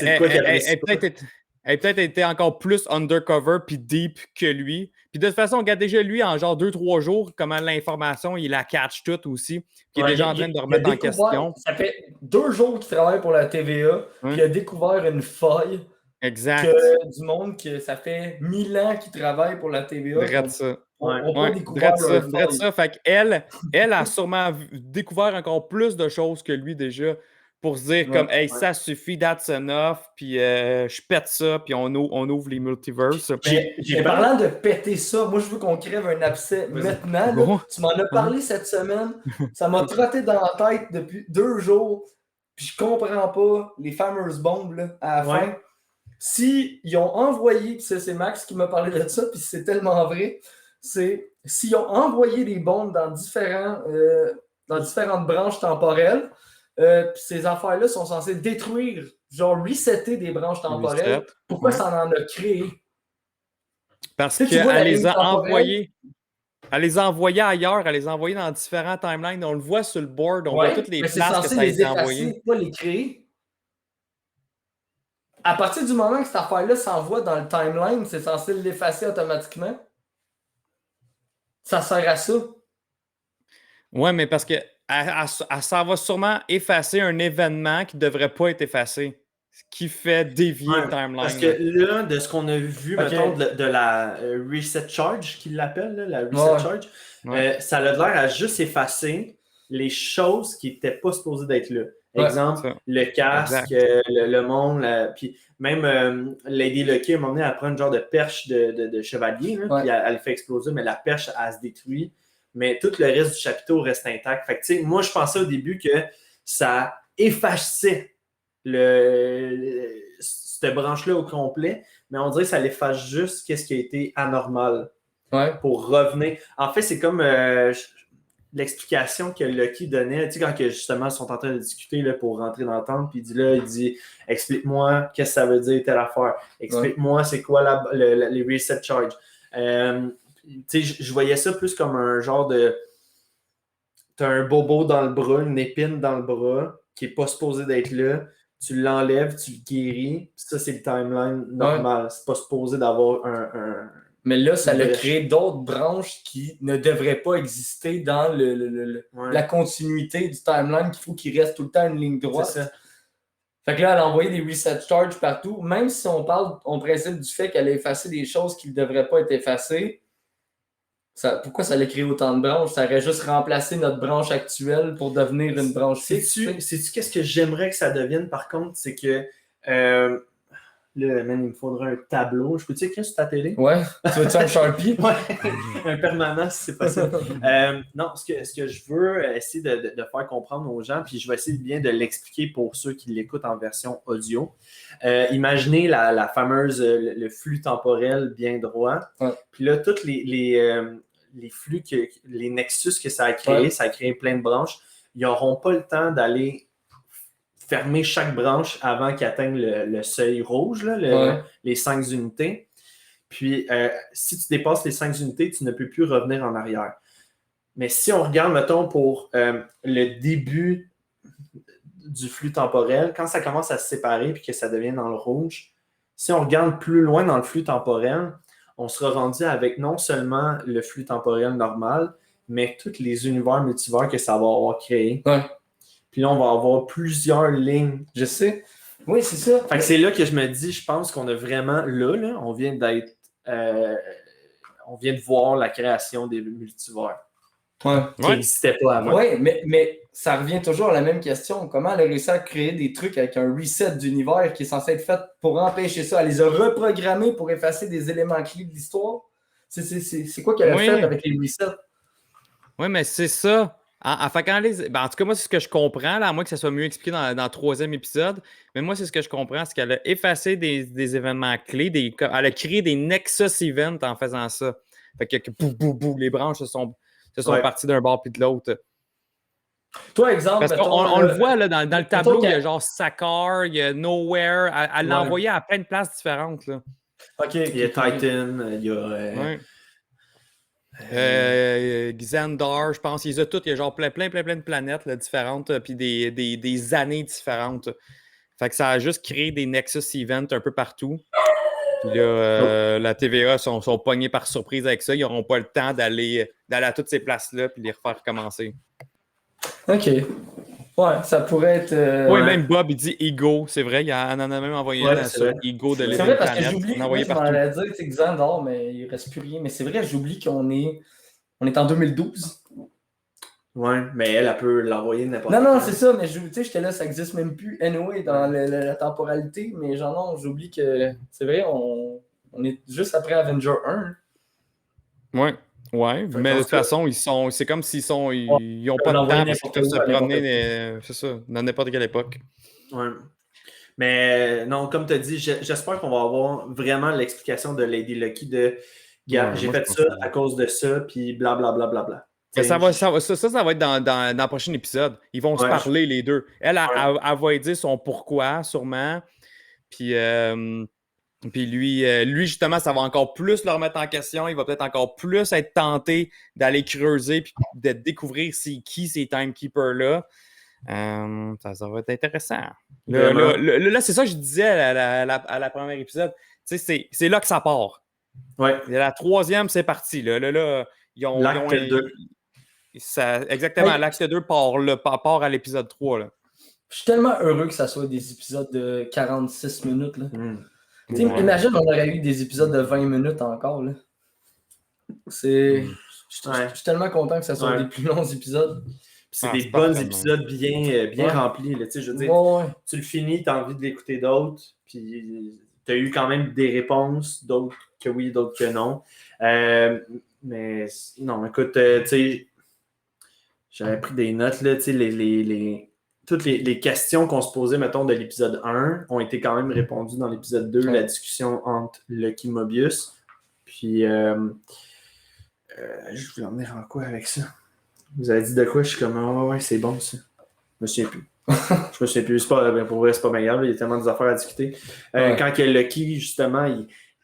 a peut-être été encore plus undercover puis deep que lui. Puis de toute façon, regarde déjà lui, en genre 2-3 jours, comment l'information, il la catch toute aussi. Puis il est déjà en train de remettre en question. Ça fait 2 jours qu'il travaille pour la TVA, puis il a découvert une faille. Exact. Du monde que ça fait 1000 ans qu'ils travaillent pour la TVA. Drette ça. On pas découvert ça. Fait qu'elle a sûrement découvert encore plus de choses que lui déjà pour se dire comme hey, ça suffit, that's enough, puis je pète ça, puis on ouvre les multiverses. Mais parlant de péter ça, moi je veux qu'on crève un abcès maintenant. Là, tu m'en as parlé cette semaine, ça m'a trotté dans la tête depuis 2 jours, puis je comprends pas les fameuses bombes là, à la fin. Si ils ont envoyé, puis c'est Max qui m'a parlé de ça, puis c'est tellement vrai, c'est s'ils ont envoyé des bombes dans différentes branches temporelles, puis ces affaires-là sont censées détruire, genre resetter des branches temporelles. Pourquoi ça en a créé? Parce qu'elle les a envoyées. Elle les a envoyés ailleurs, elle les a envoyés dans différents timelines. On le voit sur le board, on voit toutes les places que ça a été envoyé. Pas les créer. À partir du moment que cette affaire-là s'envoie dans le timeline, c'est censé l'effacer automatiquement. Ça sert à ça. Ouais, mais parce que ça va sûrement effacer un événement qui ne devrait pas être effacé. Ce qui fait dévier le timeline. Parce que là, de ce qu'on a vu, mettons, de la reset charge, qu'ils l'appellent, la reset charge, ça a l'air à juste effacer les choses qui n'étaient pas supposées d'être là. Exemple, le casque, le monde, puis même Lady Lucky, à un moment donné, elle prend une genre de perche de chevalier, là, puis elle fait exploser, mais la perche, elle se détruit. mais tout le reste du chapiteau reste intact. Fait que, tu sais, moi, je pensais au début que ça effaçait cette branche-là au complet, mais on dirait que ça l'efface juste qu'est-ce qui a été anormal pour revenir. En fait, c'est comme l'explication que Lucky donnait, tu sais, quand que, justement ils sont en train de discuter là, pour rentrer dans le temple, puis il dit explique-moi qu'est-ce que ça veut dire telle affaire, explique-moi c'est quoi les reset charge. Tu sais, je voyais ça plus comme un genre de t'as un bobo dans le bras, une épine dans le bras qui n'est pas supposé d'être là, tu l'enlèves, tu le guéris, ça c'est le timeline normal, c'est pas supposé d'avoir un mais là, ça a créé d'autres branches qui ne devraient pas exister dans la continuité du timeline, qu'il faut qu'il reste tout le temps une ligne droite. C'est ça. Fait que là, elle a envoyé des reset charges partout, même si on parle, on principe du fait qu'elle a effacé des choses qui ne devraient pas être effacées. Pourquoi ça a créé autant de branches? Ça aurait juste remplacé notre branche actuelle pour devenir une branche fixe. Sais-tu qu'est-ce que j'aimerais que ça devienne, par contre? C'est que là, man, il me faudrait un tableau. Je peux-tu écrire sur ta télé? Ouais. Tu veux-tu un Sharpie? Ouais. Un permanent, si c'est possible. Non, ce que je veux essayer de faire comprendre aux gens, puis je vais essayer bien de l'expliquer pour ceux qui l'écoutent en version audio. Imaginez la fameuse, le flux temporel bien droit. Ouais. Puis là, tous les flux, les nexus que ça a créé, ça a créé plein de branches. Ils n'auront pas le temps d'aller fermer chaque branche avant qu'ils atteignent le seuil rouge, là, les 5 unités. Puis, si tu dépasses les 5 unités, tu ne peux plus revenir en arrière. Mais si on regarde, mettons, pour le début du flux temporel, quand ça commence à se séparer puis que ça devient dans le rouge, si on regarde plus loin dans le flux temporel, on sera rendu avec non seulement le flux temporel normal, mais tous les univers multivers que ça va avoir créé. Ouais. Puis là, on va avoir plusieurs lignes. Je sais. Oui, c'est ça. Fait que c'est là que je me dis, je pense qu'on a vraiment là, on vient d'être. On vient de voir la création des multivers. Qui n'existait pas avant. Oui, mais ça revient toujours à la même question. Comment elle a réussi à créer des trucs avec un reset d'univers qui est censé être fait pour empêcher ça? Elle les a reprogrammés pour effacer des éléments clés de l'histoire. C'est quoi qu'elle a fait avec les resets? Oui, mais c'est ça. En tout cas, moi, c'est ce que je comprends, là, à moins que ça soit mieux expliqué dans le 3e épisode. Mais moi, c'est ce que je comprends, c'est qu'elle a effacé des événements clés, elle a créé des Nexus Events en faisant ça. Fait que bou, les branches se sont parties d'un bord puis de l'autre. Toi, exemple. Parce qu'on le voit là, dans le tableau, il y a genre Sakar, il y a Nowhere. Elle l'a envoyé à plein de places différentes. Là. OK. Il y a Titan, il y a. Xandar, je pense, il y a tout, il y a genre plein de planètes là, différentes, puis des années différentes. Fait que ça a juste créé des Nexus Events un peu partout. Puis là, la TVA sont pognés par surprise avec ça. Ils n'auront pas le temps d'aller à toutes ces places-là puis les refaire recommencer. OK. Ouais, ça pourrait être. Oui, même Bob, il dit Ego. C'est vrai, il en a même envoyé sur Ego de C'est vrai, parce que j'oublie. On a envoyé partout. Je m'en dire, c'est Xandar, mais il ne reste plus rien. Mais c'est vrai, j'oublie qu'on est en 2012. Ouais, mais elle peut l'envoyer n'importe quoi. Non, c'est ça, mais j'étais là, ça n'existe même plus anyway dans la temporalité, mais genre non, j'oublie que c'est vrai, on est juste après Avenger 1. Ouais, mais de toute façon, c'est comme s'ils n'ont pas de temps parce qu'ils peuvent se promener dans n'importe quelle époque. Ouais. Mais non, comme tu as dit, j'espère qu'on va avoir vraiment l'explication de Lady Lucky de j'ai fait ça à cause de ça, puis blablabla. Ça va être dans le prochain épisode. Ils vont se parler, les deux. Elle va dire son pourquoi, sûrement. Puis lui, justement, ça va encore plus le remettre en question. Il va peut-être encore plus être tenté d'aller creuser puis de découvrir c'est qui ces timekeepers-là. Ça va être intéressant. Là, c'est ça que je disais à la première épisode. C'est là que ça part. Ouais. La 3e, c'est parti. Là, l'acte 2. Exactement, l'acte 2 part à l'épisode 3. Là. Je suis tellement heureux que ça soit des épisodes de 46 minutes. Là. Imagine, on aurait eu des épisodes de 20 minutes encore. Là. Je suis tellement content que ça soit des plus longs épisodes. C'est des bons épisodes bien remplis. Là, je veux dire, tu le finis, tu as envie de l'écouter d'autres, puis tu as eu quand même des réponses, d'autres que oui, d'autres que non. Mais non, écoute, J'avais pris des notes, là, tu sais, toutes les questions qu'on se posait, mettons, de l'épisode 1 ont été quand même répondues dans l'épisode 2, la discussion entre Lucky Mobius. Puis, je voulais en venir en quoi avec ça? Vous avez dit de quoi? Je suis comme, ouais, c'est bon, ça. Je me souviens plus. Je me souviens plus. Pour vrai, c'est pas bien grave. Il y a tellement d'affaires à discuter. Quand que Lucky, justement,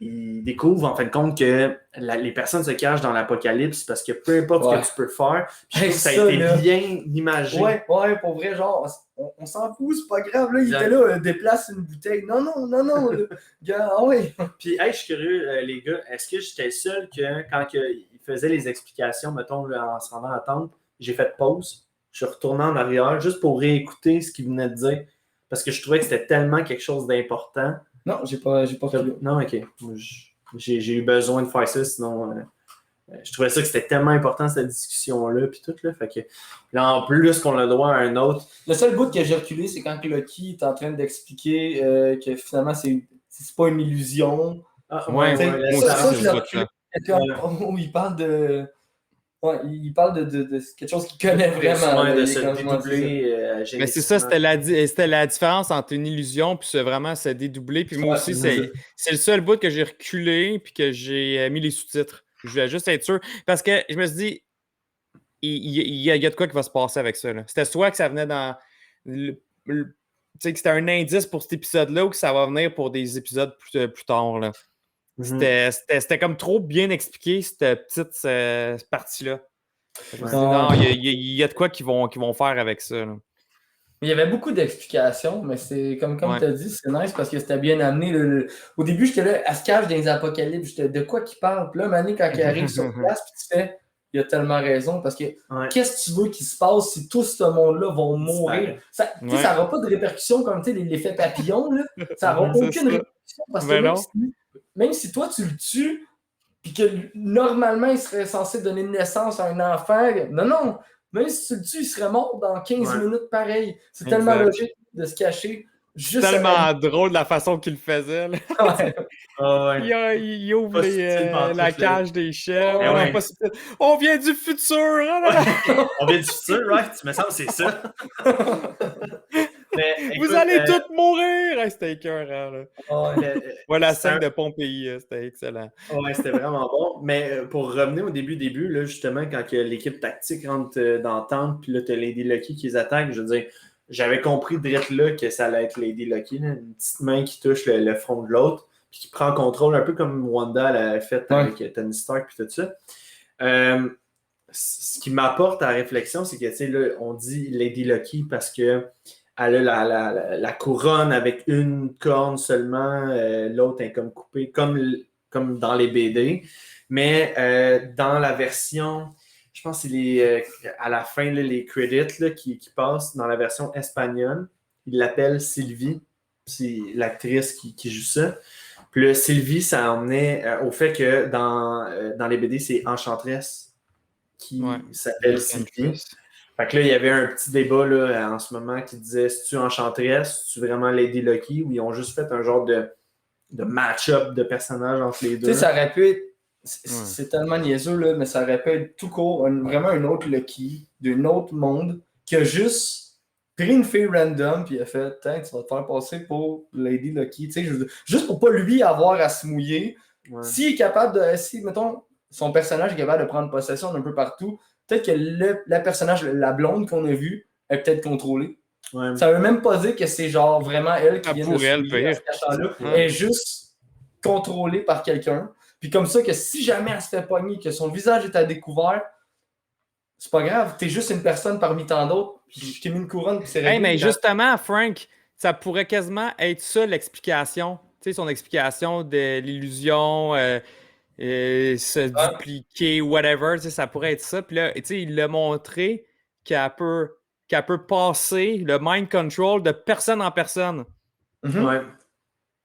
il découvre, en fin de compte, que les personnes se cachent dans l'apocalypse parce que peu importe ce que tu peux faire, puis je trouve que ça a été bien imagé. Ouais, pour vrai, genre, on s'en fout, c'est pas grave, là, il était là, déplace une bouteille. Non, gars, ouais. Puis, je suis curieux, les gars, est-ce que j'étais seul que quand il faisait les explications, mettons, là, en se rendant à la tente, j'ai fait pause, je suis retourné en arrière juste pour réécouter ce qu'il venait de dire, parce que je trouvais que c'était tellement quelque chose d'important. Non, j'ai pas fait. Non, ok. J'ai eu besoin de faire ça, sinon je trouvais ça que c'était tellement important cette discussion-là, puis tout, là. Fait que là, en plus qu'on le doit à un autre. Le seul bout que j'ai reculé, c'est quand Lucky est en train d'expliquer que finalement, c'est pas une illusion. Ouais, ça, je l'ai reculé. Où il parle de. Ouais, il parle de quelque chose qu'il connaît vraiment. De se dédoubler. Mais c'est ça, c'était la différence entre une illusion puis vraiment se dédoubler. Puis moi aussi, c'est le seul bout que j'ai reculé puis que j'ai mis les sous-titres. Je voulais juste être sûr. Parce que je me suis dit, il y a de quoi qui va se passer avec ça. C'était soit que ça venait dans. Tu sais, que c'était un indice pour cet épisode-là ou que ça va venir pour des épisodes plus tard. Là. C'était comme trop bien expliqué, cette petite partie-là. Non, il y a de quoi qu'ils vont faire avec ça. Là. Il y avait beaucoup d'explications, mais c'est comme tu as dit, c'est nice parce que c'était bien amené. Au début, j'étais là, elle se cache dans les apocalypses, j'étais de quoi qu'il parle? Puis là, Mané, quand il arrive sur place, puis tu fais, il a tellement raison parce que qu'est-ce que tu veux qu'il se passe si tout ce monde-là vont mourir? Ça n'aura pas de répercussions comme l'effet papillon, là. Ça n'aura aucune répercussion parce que même si toi tu le tues, puis que normalement il serait censé donner naissance à un enfant, non, même si tu le tues, il serait mort dans 15 minutes pareil. C'est tellement logique de se cacher. C'est tellement drôle la façon qu'il le faisait. Il ouvre la cage des chefs. On vient du futur! On vient du futur, right? Tu me semble que c'est ça. Mais, écoute, vous allez tous mourir! C'était écœurant. Voilà la scène de Pompéi, c'était excellent. Ouais, c'était vraiment bon. Mais pour revenir au début, là, justement, quand l'équipe tactique rentre dans la tente, puis là, tu as Lady Lucky qui les attaque, je veux dire, j'avais compris direct là que ça allait être Lady Lucky, là, une petite main qui touche le front de l'autre, puis qui prend contrôle, un peu comme Wanda l'avait fait avec Tony Stark, puis tout ça. Ce qui m'apporte à la réflexion, c'est que, tu sais, là, on dit Lady Lucky parce que elle a la couronne avec une corne seulement, l'autre est comme coupée, comme dans les BD. Mais dans la version, je pense que c'est à la fin, là, les credits là, qui passent dans la version espagnole, ils l'appellent Sylvie, c'est l'actrice qui joue ça. Puis là, Sylvie, ça emmenait au fait que dans les BD, c'est Enchantress qui s'appelle Sylvie. Fait que là, il y avait un petit débat là, en ce moment qui disait si tu Enchantress, si tu vraiment Lady Lucky, ou ils ont juste fait un genre de match-up de personnages entre les deux. Tu sais, ça aurait pu être. C'est tellement niaiseux, là, mais ça aurait pu être tout court, vraiment un autre Lucky, d'un autre monde, qui a juste pris une fille random, puis il a fait tu vas te faire passer pour Lady Lucky. Tu sais, juste pour pas lui avoir à se mouiller. S'il est capable de. Si, mettons, son personnage est capable de prendre possession d'un peu partout, peut-être que le personnage, la blonde qu'on a vue, est peut-être contrôlée. Ouais. Ça veut même pas dire que c'est genre vraiment elle qui vient de se cachant-là. Elle est juste contrôlée par quelqu'un. Puis comme ça, que si jamais elle se fait pogner, que son visage est à découvert, c'est pas grave. T'es juste une personne parmi tant d'autres. Puis je t'ai mis une couronne, puis c'est réglé. Mais justement, Frank, ça pourrait quasiment être ça l'explication. Tu sais, son explication de l'illusion... se dupliquer, whatever, ça pourrait être ça. Puis là, il l'a montré qu'elle peut passer le mind control de personne en personne. Ouais.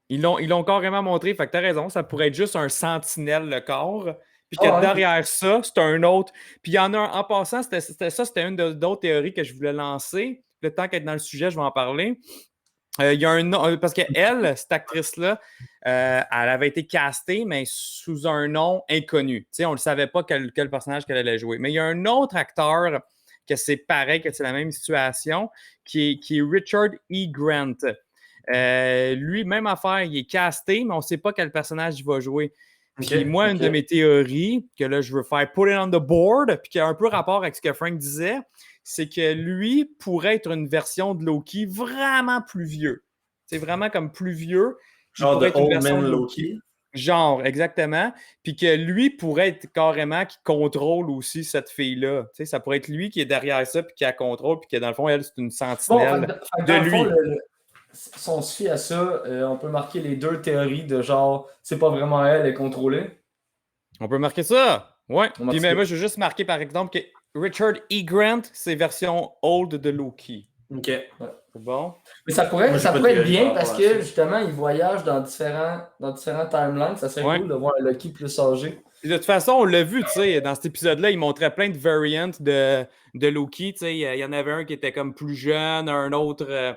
Ils l'ont carrément montré, fait que t'as raison, ça pourrait être juste un sentinelle, le corps. Puis que derrière ça, c'est un autre. Puis il y en a un, en passant, c'était une d'autres théories que je voulais lancer. Le temps qu'être dans le sujet, je vais en parler. Il y a un nom, parce qu'elle, cette actrice-là, elle avait été castée, mais sous un nom inconnu. On ne savait pas quel personnage qu'elle allait jouer. Mais il y a un autre acteur que c'est pareil, que c'est la même situation, qui est Richard E. Grant. Lui, même affaire, il est casté, mais on ne sait pas quel personnage il va jouer. Puis moi, une de mes théories, que là, je veux faire put it on the board, puis qui a un peu rapport avec ce que Frank disait, c'est que lui pourrait être une version de Loki vraiment plus vieux. C'est vraiment comme plus vieux. Genre de Old Man Loki. Genre, exactement. Puis que lui pourrait être carrément qui contrôle aussi cette fille-là. Tu sais, ça pourrait être lui qui est derrière ça, puis qui la contrôle, puis que dans le fond, elle, c'est une sentinelle de lui. Fond, si on se fie à ça, on peut marquer les deux théories de genre, c'est pas vraiment elle est contrôlée. On peut marquer ça. Ouais. Puis mais moi, je veux juste marquer, par exemple, que Richard E. Grant, c'est version old de Loki. OK. Ouais. C'est bon. Mais ça pourrait être bien parce que justement, il voyage dans différents timelines. Ça serait cool de voir un Loki plus âgé. De toute façon, on l'a vu, tu sais, dans cet épisode-là, il montrait plein de variants de Loki. Tu sais, il y en avait un qui était comme plus jeune, un autre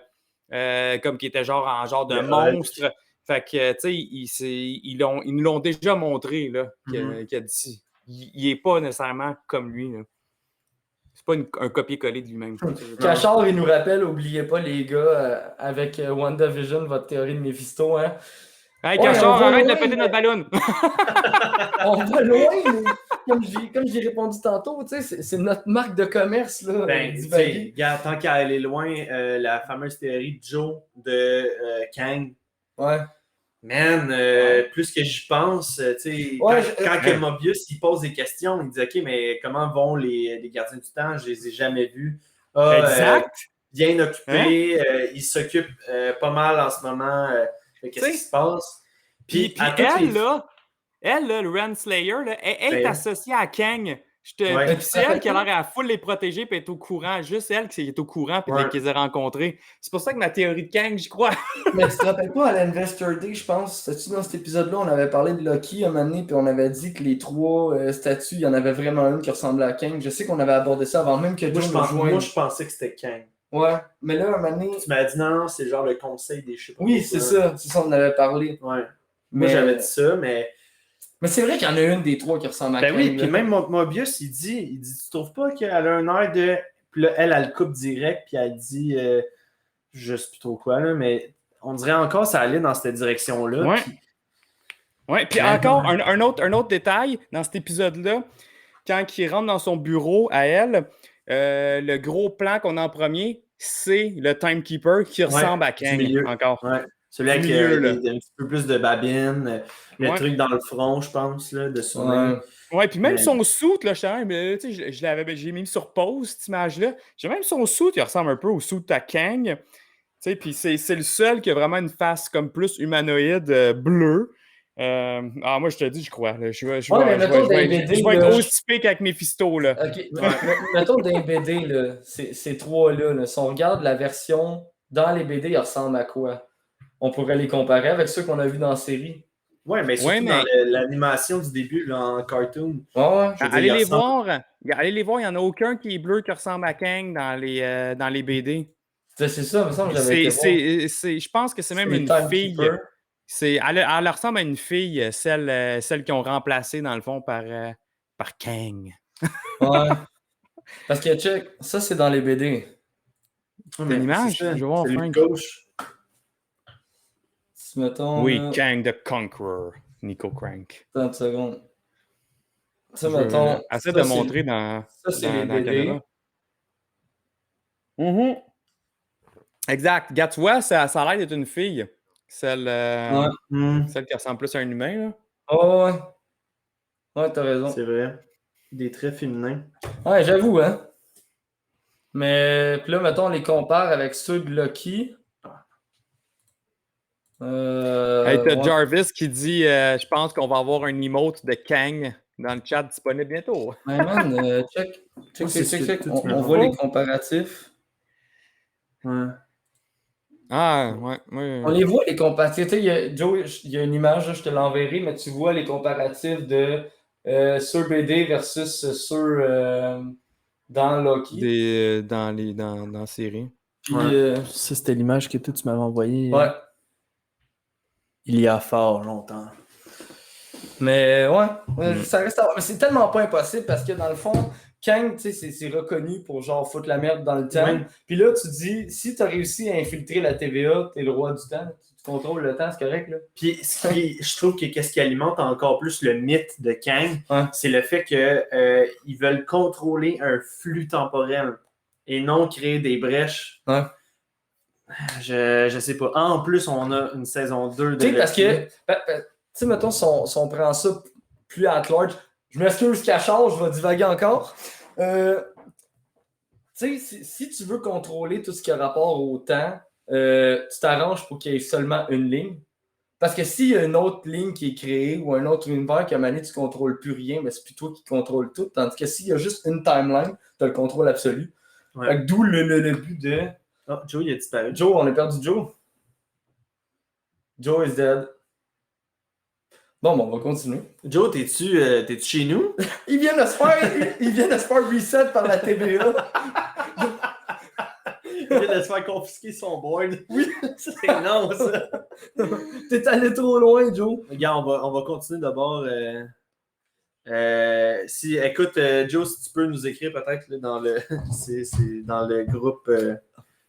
comme qui était genre en genre de monstre. Fait que, tu sais, ils nous l'ont déjà montré, là, qu'il a dit. Il n'est pas nécessairement comme lui, là. C'est pas un copier-coller de lui-même. Cachard, il nous rappelle, n'oubliez pas, les gars, avec WandaVision, votre théorie de Mephisto, hein. Hey, Cachard, arrête de péter notre ballon! On va loin, mais comme j'ai répondu tantôt, tu sais, c'est notre marque de commerce, là. Ben, regarde, tant qu'à aller loin, la fameuse théorie de Joe de Kang. Ouais. Man, plus que j'y pense, tu sais, quand Mobius il pose des questions, il dit OK, mais comment vont les gardiens du temps? Je les ai jamais vus. Exact! Bien occupé, il s'occupe pas mal en ce moment. Qu'est-ce qui se passe? Puis elle, là, le Renslayer, là, elle est associée à Kang. C'est elle qui a l'air à full les protéger et être au courant. Juste elle qui est au courant et qui les a rencontrés. C'est pour ça que ma théorie de Kang, j'y crois. Mais tu te rappelles pas à l'Investor Day, je pense, c'était-tu dans cet épisode-là, on avait parlé de Loki un moment donné, puis on avait dit que les trois statues, il y en avait vraiment une qui ressemblait à Kang. Je sais qu'on avait abordé ça avant même que Joe nous joigne. Moi, je pensais que c'était Kang. Ouais, mais là, un moment donné... Tu m'as dit non, c'est genre le conseil des chiffres. Oui, c'est ça, on en avait parlé. Ouais. Moi, j'avais dit ça, mais... Mais c'est vrai qu'il y en a une des trois qui ressemble à Kang. Ben oui, puis même Mobius, il dit, tu trouves pas qu'elle a un air de... Puis là, elle le coupe direct, puis elle dit, je sais plus trop quoi, là, mais on dirait encore ça allait dans cette direction-là. Ouais. Ouais, puis encore, un autre détail dans cet épisode-là, quand il rentre dans son bureau à elle, le gros plan qu'on a en premier, c'est le Timekeeper qui ressemble à Kang encore. Ouais. Celui avec un petit peu plus de babine, le truc dans le front, je pense, là, de son Ouais, puis même son suit, là, j'ai mis sur pause, cette image-là. J'ai même son suit, il ressemble un peu au suit à Kang. Puis c'est le seul qui a vraiment une face comme plus humanoïde bleue. Moi, je te dis, je crois. Là. Je vais être aussi typique avec Mephisto. Là. OK. Mettons dans les BD, là, ces trois-là, là, si on regarde la version dans les BD, ils ressemblent à quoi? On pourrait les comparer avec ceux qu'on a vus dans la série. Oui, mais surtout dans l'animation du début, là, en cartoon. Allez les voir, il n'y en a aucun qui est bleu qui ressemble à Kang dans les BD. C'est ça, me semble que j'avais été je pense que c'est même une fille. Elle ressemble à une fille, celle qu'ils ont remplacée, dans le fond, par Kang. Ouais. Parce que, check, ça, c'est dans les BD. C'est une image, je vais voir, Frank. Mettons, oui, Kang the Conqueror, Nico Crank. 30 secondes. Ça, mettons. Essaie de montrer dans la caméra. Exact. Regarde, tu vois, ça a l'air d'être une fille. Celle qui ressemble plus à un humain. Là. Oh, ouais. Ouais, t'as raison. C'est vrai. Des traits féminins. Ouais, j'avoue, hein. Mais, puis là, mettons, on les compare avec ceux de Loki. T'as Jarvis qui dit je pense qu'on va avoir un emote de Kang dans le chat disponible bientôt. Mais man, check. On voit les comparatifs. Ouais. On les voit, les comparatifs. Tu sais, Joe, il y a une image, là, je te l'enverrai, mais tu vois les comparatifs de sur BD versus sur dans Loki. Dans la série. Puis, ça, c'était l'image que toi, tu m'avais envoyée. Ouais. Il y a fort longtemps. Mais ça reste à voir. Mais c'est tellement pas impossible parce que dans le fond, Kang, tu sais, c'est reconnu pour genre foutre la merde dans le temps. Ouais. Puis là, tu dis, si tu as réussi à infiltrer la TVA, t'es le roi du temps. Tu contrôles le temps, c'est correct, là? Puis je trouve que qu'est-ce qui alimente encore plus le mythe de Kang, Ouais. c'est le fait que ils veulent contrôler un flux temporel et non créer des brèches. Ouais. Je sais pas. En plus, on a une saison 2 de Tu sais, parce Loki. que, tu sais, mettons, si on prend ça plus at large, je m'excuse, Cachard, je vais divaguer encore. Tu sais, si tu veux contrôler tout ce qui a rapport au temps, tu t'arranges pour qu'il y ait seulement une ligne. Parce que s'il y a une autre ligne qui est créée ou un autre univers qui a mané, tu ne contrôles plus rien, mais c'est plus toi qui contrôle tout. Tandis que s'il y a juste une timeline, tu as le contrôle absolu. Ouais. Fait que d'où le but de. Oh, Joe, il a disparu. Joe, on a perdu Joe. Joe is dead. Bon, on va continuer. Joe, t'es-tu chez nous? Il vient de se faire reset par la TVA. Il vient de se faire confisquer son board. Oui. C'est non, ça. T'es allé trop loin, Joe. Regarde, on va continuer d'abord. Écoute, Joe, si tu peux nous écrire peut-être là, dans le c'est dans le groupe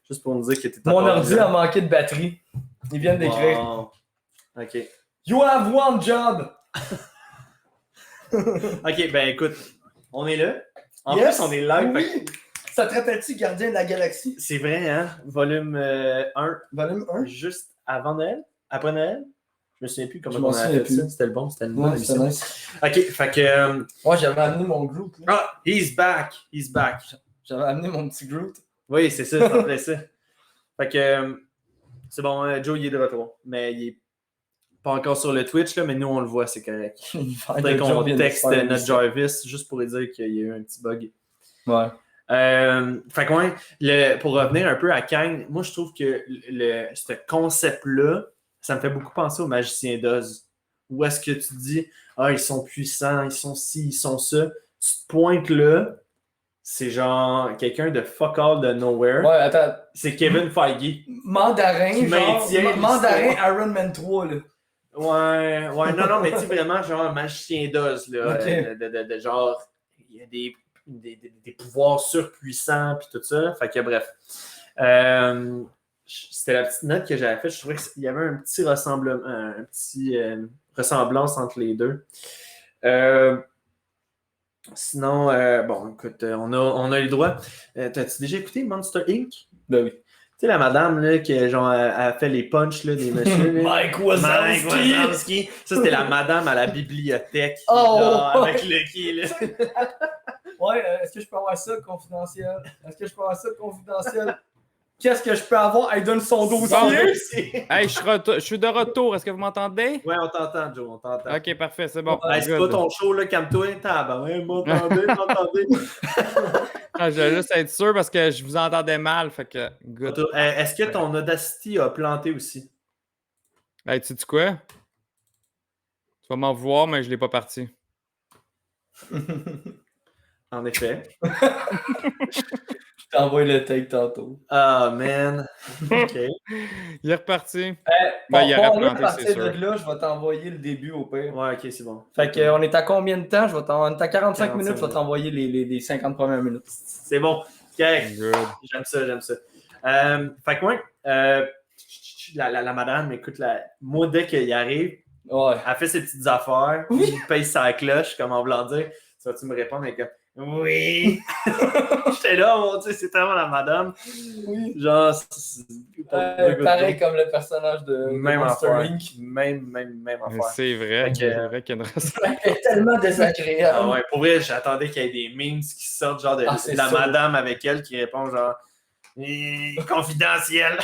juste pour nous dire que tu es Mon ordi a manqué de batterie. Ils viennent d'écrire. Wow. OK. You have one job! OK, ben écoute, on est là. En Yes. plus, on est live. Oui. fait que Ça te rappelle-tu Gardien de la Galaxie? c'est vrai, hein? Volume 1, Volume 1? juste avant Noël? Après Noël? Je me souviens plus Je comment m'en on a souviens fait plus. ça. C'était le bon, c'était une Ouais, bonne c'est émission. nice. OK, fait que... Moi, j'avais amené mon Groot. là. Ah, he's back! He's back! J'avais amené mon petit Groot. Oui, c'est ça, ça fait ça. Fait que c'est bon, Joe, il est de retour. Mais il est pas encore sur le Twitch, là, mais nous, on le voit, c'est correct. Faudrait qu'on texte notre Jarvis juste pour lui dire qu'il y a eu un petit bug. Ouais. Fait que ouais, pour revenir un peu à Kang, moi, je trouve que ce concept-là, ça me fait beaucoup penser au Magicien d'Oz. Où est-ce que tu dis, ah, ils sont puissants, ils sont ci, ils sont ça. Tu te pointes là, c'est genre quelqu'un de fuck all de nowhere. Ouais, attends. C'est Kevin Feige. Mandarin, Qui maintient genre. Mandarin l'histoire. Iron Man 3, là. Ouais, non, mais tu sais, vraiment, genre, Magicien d'Oz, là. Ok. De genre, il y a des pouvoirs surpuissants, puis tout ça. Fait que bref. C'était la petite note que j'avais faite. Je trouvais qu'il y avait un petit ressemblance entre les deux. Sinon, bon, écoute, on a eu le droit. T'as-tu déjà écouté Monster Inc? Ben oui. Tu sais, la madame, là, qui genre, a fait les punchs là, des messieurs. Là. Mike Mike Wazowski! Wazowski. Ça, c'était la madame à la bibliothèque. Oh! Genre, avec Lucky, là. Ouais, est-ce que je peux avoir ça confidentiel? Est-ce que je peux avoir ça confidentiel? Qu'est-ce que je peux avoir? Elle donne son dossier. Hey, je suis de retour. Est-ce que vous m'entendez? Ouais, on t'entend, Joe, on t'entend. Ok, parfait, c'est bon. Hey, c'est Good. pas ton show, là, calme-toi, ouais, m'entendez. Ah, je vais juste être sûr parce que je vous entendais mal. Fait que, good. Est-ce que ton Audacity a planté aussi? Hey, tu sais quoi? Tu vas m'en vouloir, mais je l'ai pas parti. En effet. Je t'envoie le take tantôt. Ah, man. OK. Il est reparti. Bon, il aurait bon, là, à planté, partir c'est de sûr. là, je vais t'envoyer le début au pire. Ouais, OK, c'est bon. Fait que, on est à combien de temps? On est à 45 minutes, 45 je vais t'envoyer les 50 premières minutes. C'est bon. Correct. Good. J'aime ça. Fait que, ouais, la madame, écoute, moi, dès qu'il arrive, Ouais. elle fait ses petites affaires, Oui. il paye sa cloche, comme en voulant dire, ça vas-tu me répondre? Et comme, oui! J'étais là, mon Dieu, c'est tellement la madame. Oui. Genre, Pareil comme le personnage de même Monster affaire. Inc. Même affaire. C'est vrai. Fait que- C'est vrai qu'il y a une raison. Elle est tellement désagréable. Ah ouais, pour vrai, j'attendais qu'il y ait des memes qui sortent, genre de Ah, c'est la sûr. madame avec elle qui répond, genre, confidentiel.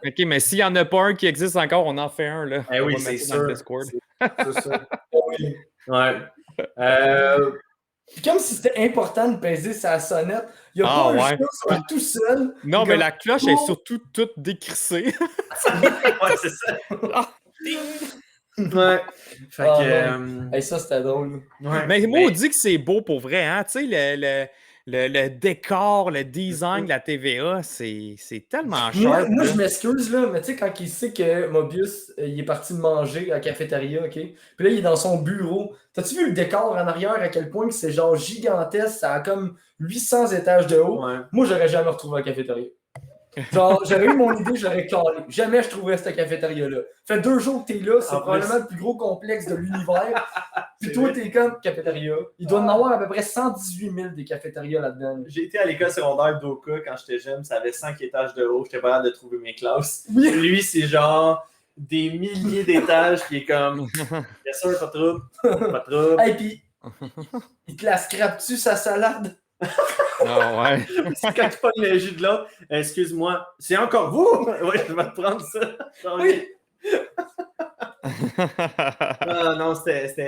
Ok, mais s'il n'y en a pas un qui existe encore, on en fait un. Là. Eh On oui, va c'est mettre ça dans le sûr. Discord. C'est ça. Oui. Ouais. Puis comme si c'était important de peser sa sonnette. Il n'y a Ah, pas un ouais. chat qui est tout seul. Non, mais Comme- la cloche est surtout toute décrissée. Ouais, c'est ça. Ouais. Fait Ah, que. Hey, ça, c'était drôle. Ouais. Mais moi, on dit que c'est beau pour vrai. Hein? Tu sais, le décor, le design de la TVA, c'est tellement Moi, sharp. moi, là. je m'excuse, là, mais tu sais, quand il sait que Mobius, il est parti manger à la cafétéria, OK? Puis là, il est dans son bureau. T'as-tu vu le décor en arrière, à quel point que c'est genre gigantesque, ça a comme 800 étages de haut? Ouais. Moi, j'aurais jamais retrouvé la cafétéria. Genre, j'aurais eu mon idée, j'aurais calé. Jamais je trouverais cette cafétéria-là. Fait 2 jours que t'es là, c'est En probablement plus. le plus gros complexe de l'univers. Puis C'est toi, vrai. t'es comme cafétéria. Il doit en avoir à peu près 118 000 des cafétérias là-dedans. J'ai été à l'école secondaire d'Oka quand j'étais jeune, ça avait 5 étages de haut, j'étais pas capable de trouver mes classes. Oui. Lui, c'est genre des milliers d'étages qui est comme, bien sûr, pas de trouble, pas de trouble. Hey, puis, il te la scrape-tu, sa salade? Ah ouais. C'est quand tu pognes le jus de l'autre, excuse-moi, c'est encore vous? Oui, je vais te prendre ça. Genre, Oui. non,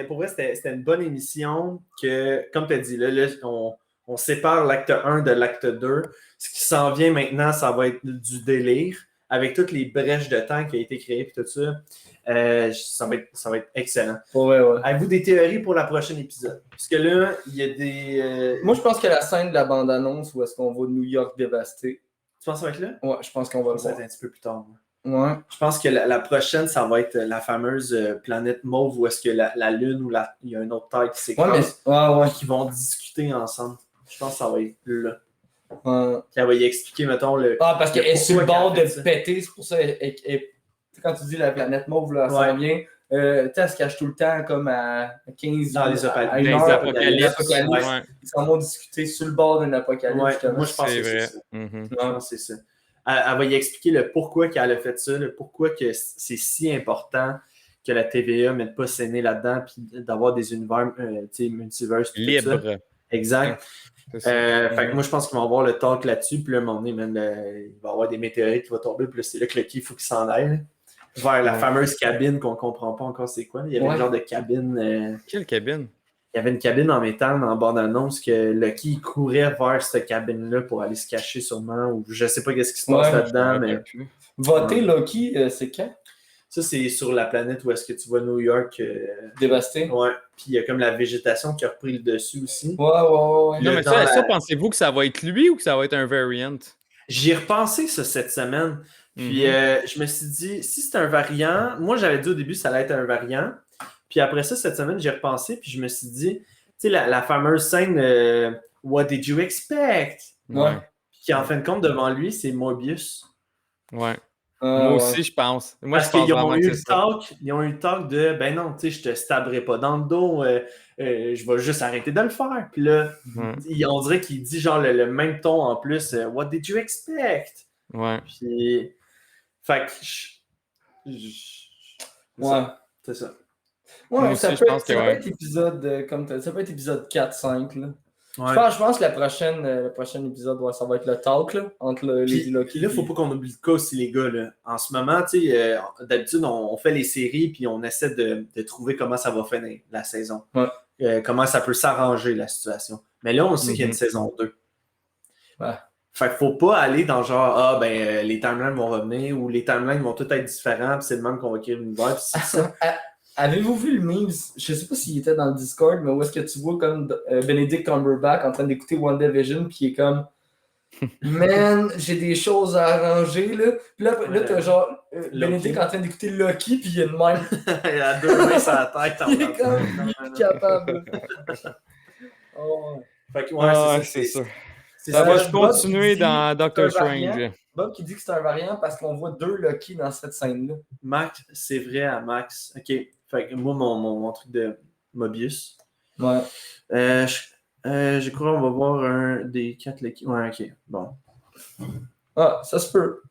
pour vrai, c'était une bonne émission que, comme tu as dit, là, on sépare l'acte 1 de l'acte 2. Ce qui s'en vient maintenant, ça va être du délire. Avec toutes les brèches de temps qui ont été créées et tout ça, ça va être excellent. Ouais. Avez-vous des théories pour la prochaine épisode? Parce que là, il y a des... Moi, je pense que la scène de la bande-annonce où est-ce qu'on va New York dévasté. Tu penses avec là? Ouais, je pense qu'on va le Ça va voir. être un petit peu plus tard. Ouais. Je pense que la prochaine, ça va être la fameuse planète mauve où est-ce que la Lune ou il y a une autre taille qui Ouais, mais. s'écrase Ouais. qui vont discuter ensemble. Je pense que ça va être là. Ouais. Puis elle va y expliquer, mettons, le... Ah, parce qu'elle est sur le pourquoi bord qu'elle de fait ça. péter, c'est pour ça. Tu sais, quand tu dis la planète mauve, là, elle Ouais. s'en vient. Tu sais, elle se cache tout le temps comme à 15 Dans les à Les une heure, apocalypses. l'apocalypse. Ouais, Ils s'en vont discuter sur le bord d'un apocalypse. Ouais, justement. moi, je pense c'est que c'est vrai. ça. Mhm. Je pense que c'est ça. Elle va y expliquer le pourquoi qu'elle a fait ça, le pourquoi que c'est si important que la TVA ne mette pas ses nez là-dedans puis d'avoir des univers multiverse. puis tout ça. Libre. Exact. C'est ça. Fait que moi, je pense qu'ils vont avoir le talk là-dessus. Puis là, à un moment donné, il va y avoir des météorites qui vont tomber. Puis là, c'est là que Lucky, il faut qu'il s'en aille. Là, vers la fameuse cabine qu'on ne comprend pas encore c'est quoi. Il y avait un genre de cabine. Quelle cabine? Il y avait une cabine en métal en bande-annonce que Lucky courait vers cette cabine-là pour aller se cacher sûrement. Ou je sais pas qu'est-ce qui se passe Ouais, là-dedans, Je me mais rappelle plus. Voter Loki, c'est quand? ça, c'est sur la planète où est-ce que tu vois New York. Dévasté? Ouais. Puis il y a comme la végétation qui a repris le dessus aussi. Ouais. Non, mais Dans ça, la- ça, pensez-vous que ça va être lui ou que ça va être un variant? J'y ai repensé ça cette semaine. Puis je me suis dit, si c'est un variant, moi j'avais dit au début ça allait être un variant. Puis après ça, cette semaine, j'ai repensé, puis je me suis dit, tu sais, la fameuse scène What did you expect? Ouais. Puis qui en fin de compte, devant lui, c'est Mobius. Ouais. Ah, Moi ouais. aussi, je pense. Moi, Parce je pense qu'ils ont vraiment eu que le c'est ça. talk, ils ont eu le talk de ben non, tu sais, je te stabberai pas dans le dos, je vais juste arrêter de le faire. Puis là, on dirait qu'il dit genre le même ton en plus, What did you expect? Ouais. Puis, fait que, Ouais. c'est ça. Ouais, Moi ça aussi, je peut pense être, que ça peut ouais. être épisode, ça peut être épisode 4-5. Là. Ouais. Je pense que le prochain épisode, ouais, ça va être le talk là, entre Lady Puis Loki. là, faut pas qu'on oublie le cas aussi, les gars. Là. En ce moment, tu sais, d'habitude, on fait les séries puis on essaie de trouver comment ça va finir la saison. Ouais. Comment ça peut s'arranger la situation. Mais là, on sait qu'il y a une saison 2. Ouais. Fait qu'il faut pas aller dans genre, les timelines vont revenir ou les timelines vont tous être différents puis c'est le même qu'on va créer l'univers. Puis c'est ça. Avez-vous vu le meme? Je sais pas s'il était dans le Discord, mais où est-ce que tu vois comme Benedict Cumberbatch en train d'écouter WandaVision, puis il est comme Man, j'ai des choses à arranger là. Puis là t'as genre Benedict en train d'écouter Loki, puis il est de même. Il a 2 mains sur la tête. Il est comme plus capable. Oh, ouais. Fait que, Ouais, c'est c'est ça. C'est Ça ça. va Bob continuer qui dit dans Doctor c'est un variant. Strange. Bob qui dit que c'est un variant parce qu'on voit 2 Loki dans cette scène-là. Max, c'est vrai à Max. OK. Fait que moi, mon truc de Mobius. Ouais. Je crois qu'on va voir un des 4 Lucky. Ouais, OK. Bon. Ah, ça se peut.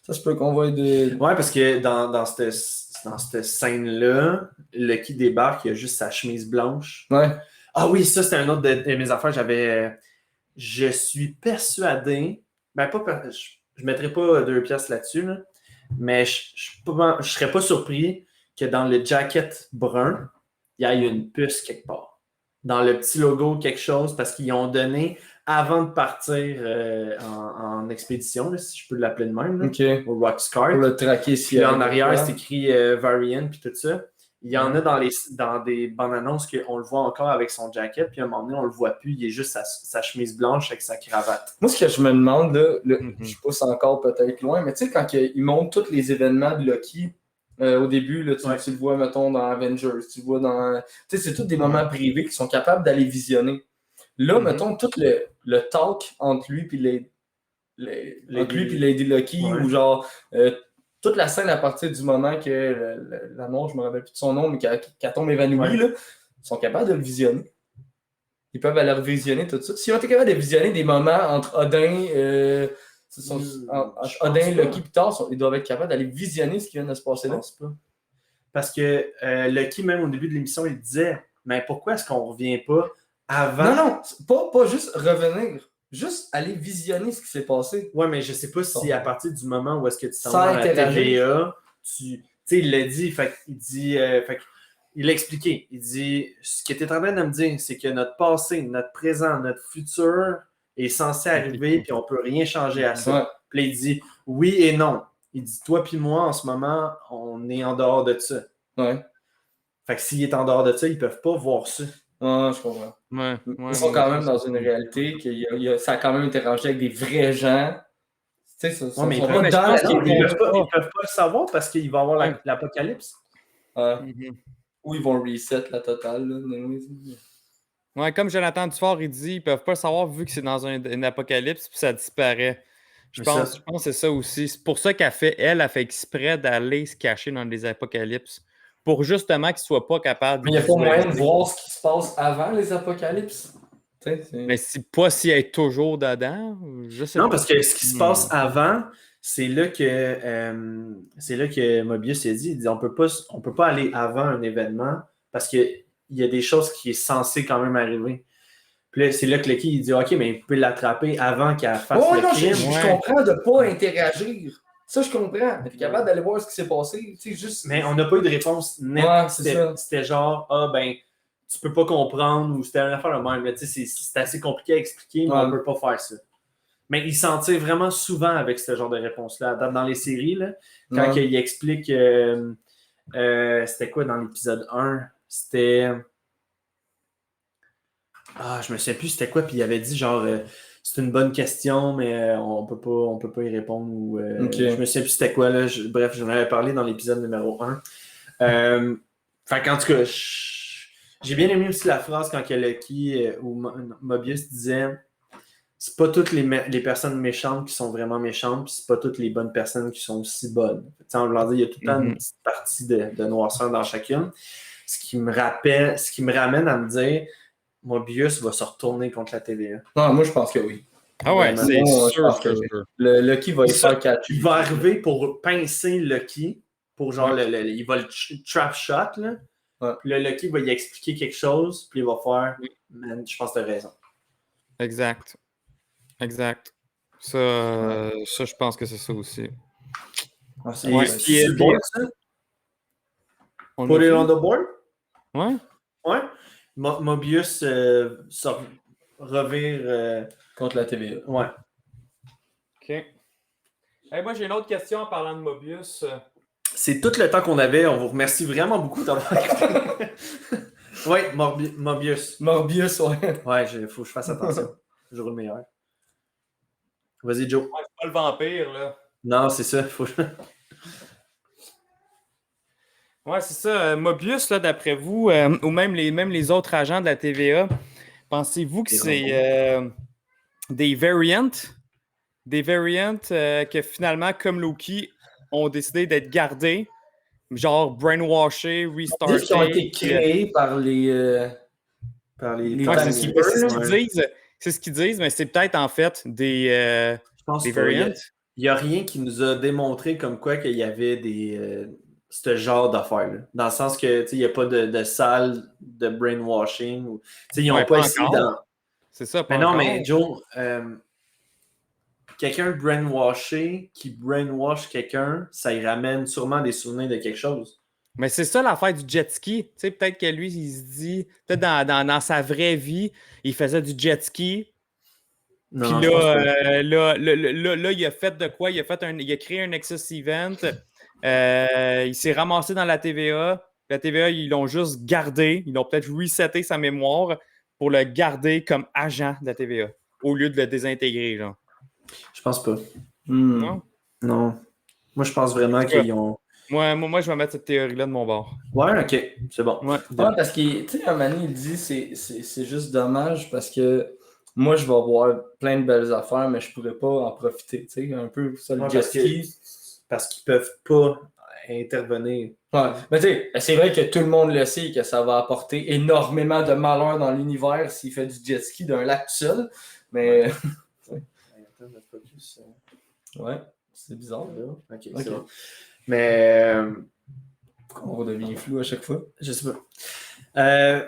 Ça se peut qu'on voit des. Ouais, parce que dans cette scène-là, Lucky débarque, il a juste sa chemise blanche. Ouais. Ah oui, ça, c'était un autre de mes affaires. Je suis persuadé. Ben, je ne mettrai pas 2 piastres là-dessus, là, mais je serais pas surpris que dans le jacket brun, il y ait une puce quelque part. Dans le petit logo, quelque chose, parce qu'ils ont donné avant de partir en expédition, là, si je peux l'appeler de même, là, Ok. au Rockscar. Pour le traquer Puis si là, en arrière, c'est écrit Variant, puis tout ça. Il y en a dans des bandes annonces qu'on le voit encore avec son jacket, puis à un moment donné, on le voit plus. Il est juste sa chemise blanche avec sa cravate. Moi, ce que je me demande, là, je pousse encore peut-être loin, mais tu sais, quand ils montrent tous les événements de Loki, au début, là, tu le vois, mettons, dans Avengers, tu le vois dans. Tu sais, c'est tous des moments privés qui sont capables d'aller visionner. Là, mettons, tout le talk entre lui et Lady Loki, ou genre. Toute la scène à partir du moment que la mort, je ne me rappelle plus de son nom, mais qu'elle tombe évanouie, là, ils sont capables de le visionner. Ils peuvent aller revisionner tout ça. S'ils ont été capables de visionner des moments entre Odin, Loki et Thor, ils doivent être capables d'aller visionner ce qui vient de se passer là. Parce que Loki, même au début de l'émission, il disait mais pourquoi est-ce qu'on ne revient pas avant? Non, pas juste revenir. Juste aller visionner ce qui s'est passé. Ouais, mais je sais pas si à partir du moment où est-ce que tu t'en vas dans la TVA, tu sais, il l'a dit, il l'a expliqué. Il dit, ce qu'il était en train de me dire, c'est que notre passé, notre présent, notre futur est censé arriver, puis on peut rien changer à ça. Puis là, il dit, oui et non. Il dit, toi puis moi, en ce moment, on est en dehors de ça. Ouais. Fait que s'il est en dehors de ça, ils peuvent pas voir ça. Ah, je comprends. Ils sont quand même dans une réalité que ça a quand même interagi avec des vrais gens. Tu sais, mais ils peuvent pas le savoir parce qu'il va y avoir l'apocalypse. Ou ils vont reset la totale. Ouais, comme Jonathan Dufort, il dit, ils peuvent pas le savoir vu que c'est dans un apocalypse puis ça disparaît. Je pense que c'est ça aussi. C'est pour ça elle a fait exprès d'aller se cacher dans des apocalypses. Pour justement qu'ils ne soient pas capables de. Mais il n'y a pas moyen de voir ce qui se passe avant les apocalypses. Mais pas si elle est toujours dedans. Je sais non, pas. Parce que ce qui se passe avant, c'est là que Mobius a dit, il dit on peut pas aller avant un événement parce qu'il y a des choses qui sont censées quand même arriver. Puis là, c'est là que Loki il dit OK, mais vous pouvez l'attraper avant qu'elle fasse le crime. Je comprends de ne pas interagir. Ça, je comprends. Tu es capable d'aller voir ce qui s'est passé. Juste... Mais on n'a pas eu de réponse nette. C'était genre, tu peux pas comprendre ou c'était une affaire de même. C'est assez compliqué à expliquer, mais on peut pas faire ça. Mais il s'en tire vraiment souvent avec ce genre de réponse-là. Dans les séries, là, quand il explique, c'était quoi dans l'épisode 1? C'était... je me souviens plus c'était quoi, puis il avait dit genre... c'est une bonne question, mais on peut pas y répondre. Je me souviens plus c'était quoi. Là. Bref, j'en avais parlé dans l'épisode numéro 1. En tout cas, j'ai bien aimé aussi la phrase quand Loki ou Mobius disait c'est pas toutes les personnes méchantes qui sont vraiment méchantes, puis c'est pas toutes les bonnes personnes qui sont aussi bonnes. En voulant dire, il y a tout le temps une petite partie de noirceur dans chacune. Ce qui me ramène à me dire Mobius va se retourner contre la TVA. Non, moi, je pense que oui. Ah ouais, c'est sûr que le Loki va y faire catch. Il va arriver pour pincer Loki, pour genre, il va le trap shot, là. Puis le Loki va y expliquer quelque chose, puis il va faire man, je pense que t'as raison. Exact. Ça, je pense que c'est ça aussi. C'est bon, ça? Put it on the board? Ouais. Mobius revire contre la TVA. Ouais. OK. Hey, moi, j'ai une autre question en parlant de Mobius. C'est tout le temps qu'on avait. On vous remercie vraiment beaucoup d'avoir écouté. Oui, Mobius. Morbius, ouais. Ouais, il faut que je fasse attention. Toujours le meilleur. Vas-y, Joe. Ouais, c'est pas le vampire, là. Non, c'est ça. Ouais, c'est ça. Mobius, là, d'après vous, ou même les autres agents de la TVA, pensez-vous que c'est des variants que finalement, comme Loki, ont décidé d'être gardés, genre brainwashés, restartés. Qui ont été créés par les c'est ce qu'ils disent, mais c'est peut-être en fait des variants. Il n'y a rien qui nous a démontré comme quoi qu'il y avait ce genre d'affaires. Dans le sens que il n'y a pas de salle de brainwashing. Ils n'ont pas essayé dans. C'est ça, pas encore. Mais Joe, quelqu'un brainwashé qui brainwash quelqu'un, ça y ramène sûrement des souvenirs de quelque chose. Mais c'est ça l'affaire du jet ski. Peut-être que lui, il se dit, peut-être dans sa vraie vie, il faisait du jet ski. Puis là, il a fait de quoi? Il a créé un Nexus Event. Il s'est ramassé dans la TVA. La TVA, ils l'ont juste gardé. Ils l'ont peut-être reseté sa mémoire pour le garder comme agent de la TVA au lieu de le désintégrer. Genre. Je pense pas. Non? Non. Moi, je pense vraiment qu'ils ont. Moi, je vais mettre cette théorie-là de mon bord. Ouais, ok, c'est bon. Ouais. Parce que, tu sais, un moment donné, il dit c'est juste dommage parce que moi, je vais avoir plein de belles affaires, mais je pourrais pas en profiter. Tu sais, un peu ça, le Ouais, jet ski. parce qu'ils peuvent pas intervenir. Ouais. Mais tu sais, c'est vrai que tout le monde le sait que ça va apporter énormément de malheur dans l'univers s'il fait du jet ski d'un lac tout seul. Mais. Ouais, c'est bizarre. Ok, Ok. c'est bon. Mais. On redevient flou à chaque fois. Je sais pas.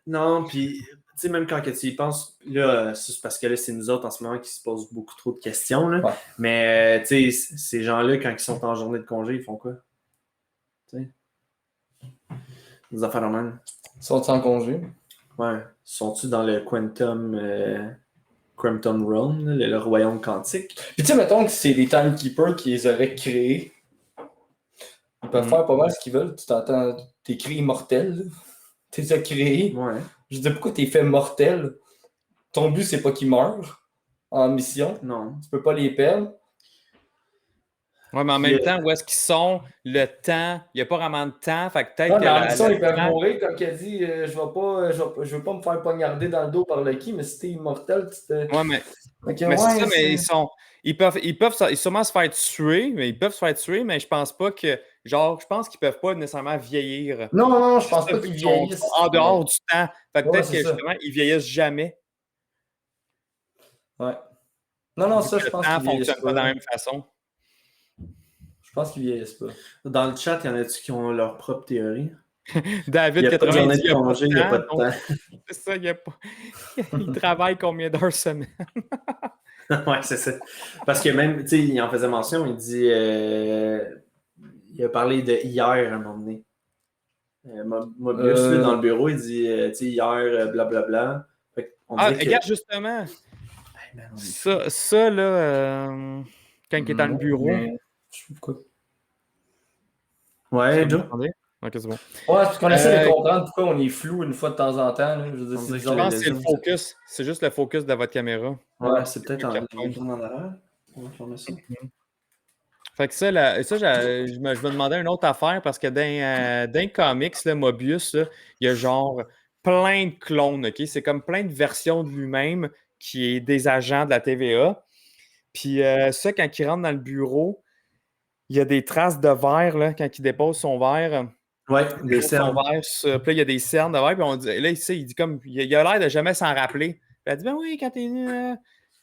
Non, puis, tu sais, même quand que tu y penses, là, c'est parce que là, c'est nous autres en ce moment qui se posent beaucoup trop de questions, là. Ouais. Mais, tu sais, ces gens-là, quand ils sont en journée de congé, ils font quoi? Tu sais? Des affaires de même. Sont en congé. Ouais. Sont-ils dans le Quantum Realm, le royaume quantique? Puis tu sais, mettons que c'est des timekeepers qui les auraient créés. Ils peuvent faire pas mal ce qu'ils veulent. Tu t'entends, t'es créé immortel. Tu les as créés. Ouais. Je dis pourquoi t'es fait mortel? Ton but, c'est pas qu'ils meurent en mission. Non. Tu peux pas les perdre. Ouais, mais en même temps, où est-ce qu'ils sont? Le temps, il n'y a pas vraiment de temps. Fait que peut-être Ouais, que mais en mission, ils peuvent temps- mourir, comme qu'elle dit, je veux pas me faire poignarder dans le dos par le qui, mais si t'es immortel, tu te. Ouais, mais Ok, Mais c'est ça, mais c'est- ils peuvent sûrement se faire tuer, mais ils peuvent se faire tuer, mais je pense pas que, je pense qu'ils peuvent pas nécessairement vieillir. Non, je pense C'est pas ça, qu'ils ils sont vieillissent. en dehors du temps. Fait que Ouais, peut-être c'est que ça. justement, ils vieillissent jamais. Ouais. Non, Vu ça, que je le pense temps qu'ils vieillissent fonctionne pas de la pas. même façon. Je pense qu'ils vieillissent pas. Dans le chat, il y en a-tu qui ont leur propre théorie? David, Il n'y a pas de journée 90, de il n'y a pas congé, il n'y a pas de donc temps. c'est ça, il y a pas. Il travaille combien d'heures semaine? Ouais, c'est ça. Parce que même, tu sais, il en faisait mention, il dit. Il a parlé de hier à un moment donné. Mobius, là, dans le bureau, il dit, tu sais, hier, blablabla. Fait qu'on dirait que- Regarde, justement, Hey, man, ça là, quand il est dans le bureau. Mais... Je sais pas pourquoi. Ouais, Vous Joe? m'entendez? Ok, c'est bon. Ouais, c'est parce qu'on essaie de comprendre pourquoi on est flou une fois de temps en temps. Là. Je veux dire, On c'est dirait bizarre. Je pense que c'est les le zooms, focus. C'est juste le focus de votre caméra. Ouais, c'est peut-être en Microphone. tourne en arrière. On va fermer ça. Fait que ça, je me demandais une autre affaire parce que dans comics, là, Mobius, là, il y a genre plein de clones, OK? C'est comme plein de versions de lui-même qui est des agents de la TVA. Puis ça, quand il rentre dans le bureau, il y a des traces de verre, là, quand il dépose son verre. Ouais, Il des dépose son cernes. verre, puis là, il y a des cernes de verre. Puis on dit, là, il dit comme, il a l'air de jamais s'en rappeler. Puis elle dit, ben oui, quand t'es né,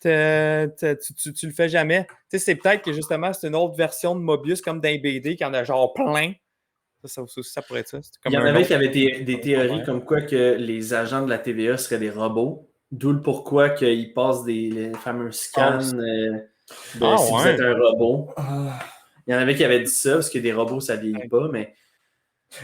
tu le fais jamais. Tu sais, c'est peut-être que justement, c'est une autre version de Mobius comme d'un BD qui en a genre plein. Ça pourrait être ça. Il y en avait qui avaient des théories comme quoi que les agents de la TVA seraient des robots. D'où le pourquoi qu'ils passent les fameux scans de si vous êtes un robot. Il y en avait qui avaient dit ça parce que des robots, ça vieillit pas, mais.